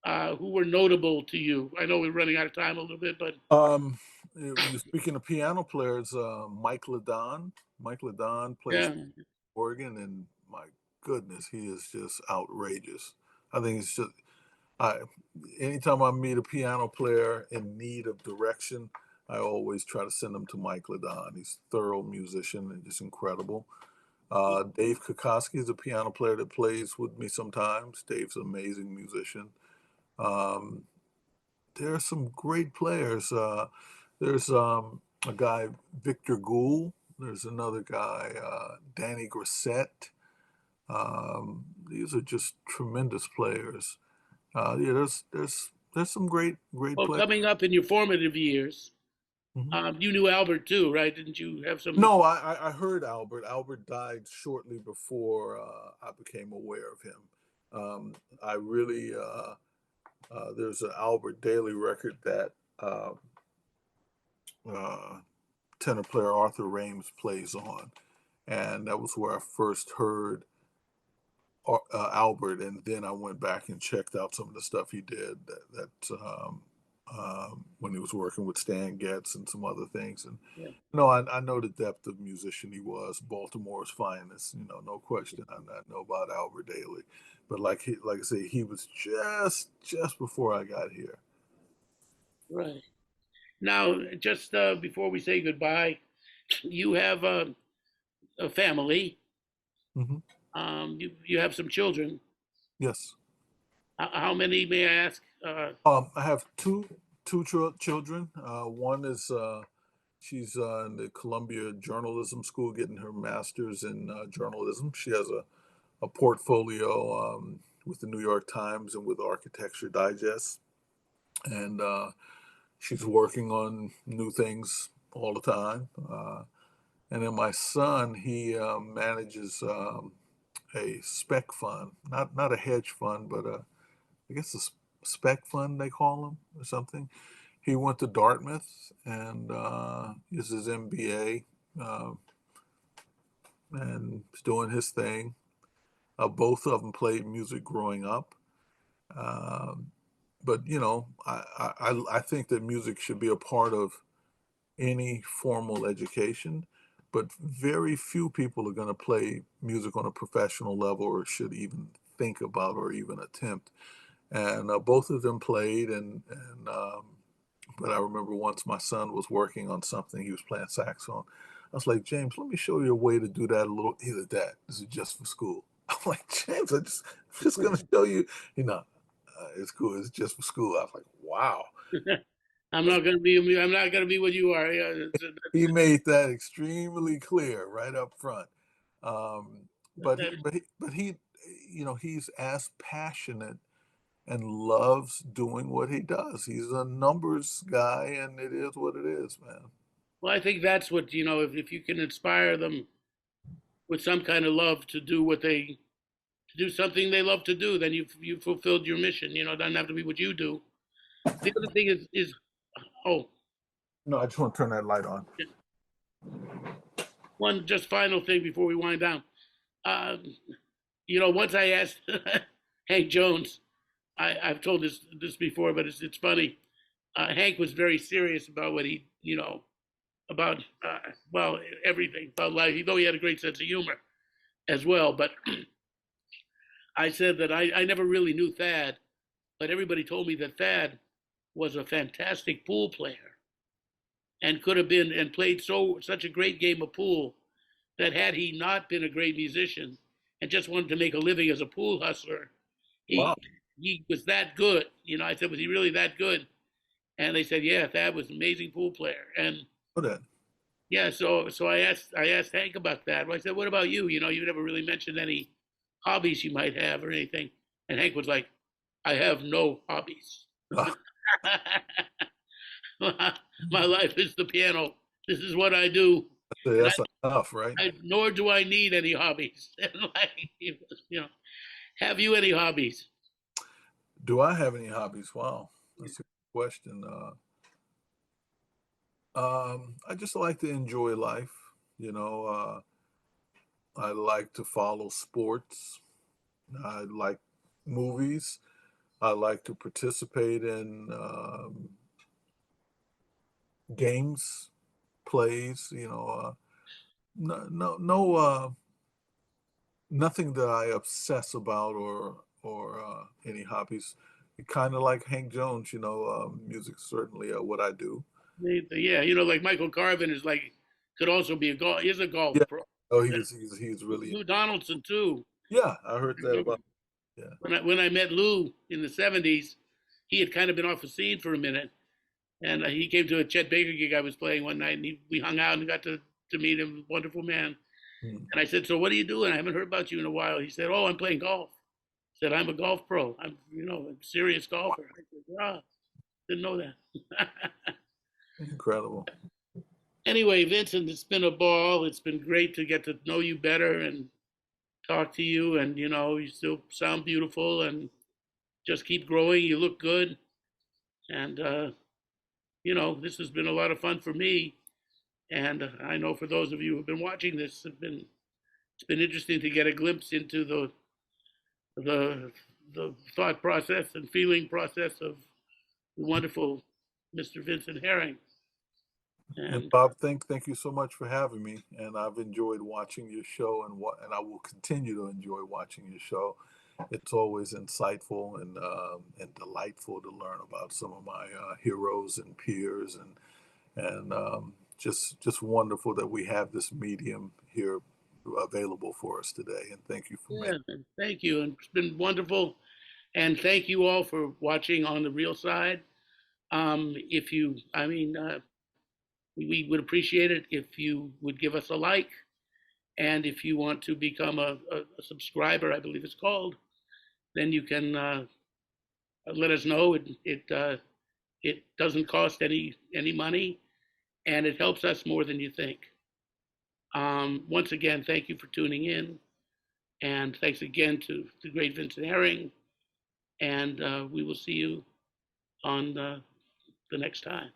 who were notable to you? I know we're running out of time a little bit, but Speaking of piano players, Mike Ladon. Mike Ladon plays yeah, organ, and my goodness, he is just outrageous. I think it's just I. Anytime I meet a piano player in need of direction, I always try to send them to Mike Ladon. He's a thorough musician and just incredible. Dave Kokoski is a piano player that plays with me sometimes. Dave's an amazing musician. Um, there are some great players. There's a guy, Victor Gould. There's another guy, Danny Grissett. These are just tremendous players. Yeah, there's some great well, players. coming up in your formative years, Mhm. you knew Albert too, right? Didn't you have some? No, I heard Albert. Albert died shortly before I became aware of him. I really there's an Albert Daly record that uh, tenor player Arthur Rames plays on, and that was where I first heard Albert, and then I went back and checked out some of the stuff he did when he was working with Stan Getz and some other things. And Yeah, no, I know the depth of musician he was, Baltimore's finest. No question. I know about Albert Daly, but like I say, he was just before I got here. right. Now, just before we say goodbye, you have a family. Hmm. You have some children. Yes. How many, may I ask? I have two children. One is she's in the Columbia Journalism School, getting her master's in journalism. She has a portfolio with the New York Times and with Architecture Digest, and she's working on new things all the time. And then my son, he manages a spec fund, not a hedge fund, but I guess a spec fund they call them or something. He went to Dartmouth and is his MBA uh, and is doing his thing. Both of them played music growing up. Um, but I think that music should be a part of any formal education. But very few people are going to play music on a professional level or should even think about or even attempt. And both of them played, and but I remember once my son was working on something, he was playing saxophone. I was like, James, let me show you a way to do that a little. He said, Dad, this is just for school. I'm like, James, I'm just going to show you. It's cool. It's just for school. I was like, wow. I'm not going to be. I'm not going to be what you are. Yeah, He made that extremely clear right up front. Um, but he, that, but he, but he, he's as passionate and loves doing what he does. He's a numbers guy, and it is what it is, man. Well, I think that's what, if you can inspire them with some kind of love to do to do something they love to do, then you've fulfilled your mission. It doesn't have to be what you do. The other thing is oh, No, I just want to turn that light on. one just final thing before we wind down. Um, once I asked Hank Jones, I've told this before, but it's funny. Hank was very serious about what about well, everything about life. Though he had a great sense of humor as well. But I said that I never really knew Thad, but everybody told me that Thad was a fantastic pool player and could have been and played such a great game of pool that had he not been a great musician and just wanted to make a living as a pool hustler, he Wow. he was that good. I said, was he really that good? And they said, yeah, Thad was an amazing pool player. And Put it. yeah, so I asked Hank about that. Well, I said, what about you? You never really mentioned any hobbies you might have or anything. And Hank was like, I have no hobbies. Ah, My life is the piano. This is what I do. And that's enough, right? nor do I need any hobbies. And have you any hobbies? Do I have any hobbies? Wow, that's a good question. I just like to enjoy life. You know, I like to follow sports. I like movies. I like to participate in games, plays. No, nothing that I obsess about or any hobbies. Kind of like Hank Jones. Music certainly what I do. Yeah, like Michael Carvin could also be is a golf Yeah. pro. Oh, he's really. Lou Donaldson too. Yeah, I heard I that remember about. Yeah. when I met Lou in the '70s, he had kind of been off the scene for a minute, and he came to a Chet Baker gig I was playing one night, and we hung out and got to meet him. Wonderful man. Hmm. And I said, "So what are you doing? I haven't heard about you in a while." He said, "Oh, I'm playing golf." I said, "I'm a golf pro. I'm a serious golfer." I said, "Ah, didn't know that." Incredible. Anyway, Vincent, it's been a ball. It's been great to get to know you better and talk to you. And you still sound beautiful and just keep growing. You look good. And this has been a lot of fun for me. And I know for those of you who've been watching this, it's been interesting to get a glimpse into the the thought process and feeling process of the wonderful Mr. Vincent Herring. And And Bob, thank you so much for having me. And I've enjoyed watching your show, and I will continue to enjoy watching your show. It's always insightful and delightful to learn about some of my heroes and peers, and just wonderful that we have this medium here available for us today. And thank you for making. yeah, thank you. And it's been wonderful. And thank you all for watching on the real side. If you, I mean, we would appreciate it if you would give us a like. And if you want to become a subscriber, I believe it's called, then you can let us know. It doesn't cost any money, and it helps us more than you think. Once again, thank you for tuning in, and thanks again to the great Vincent Herring. And we will see you on the next time.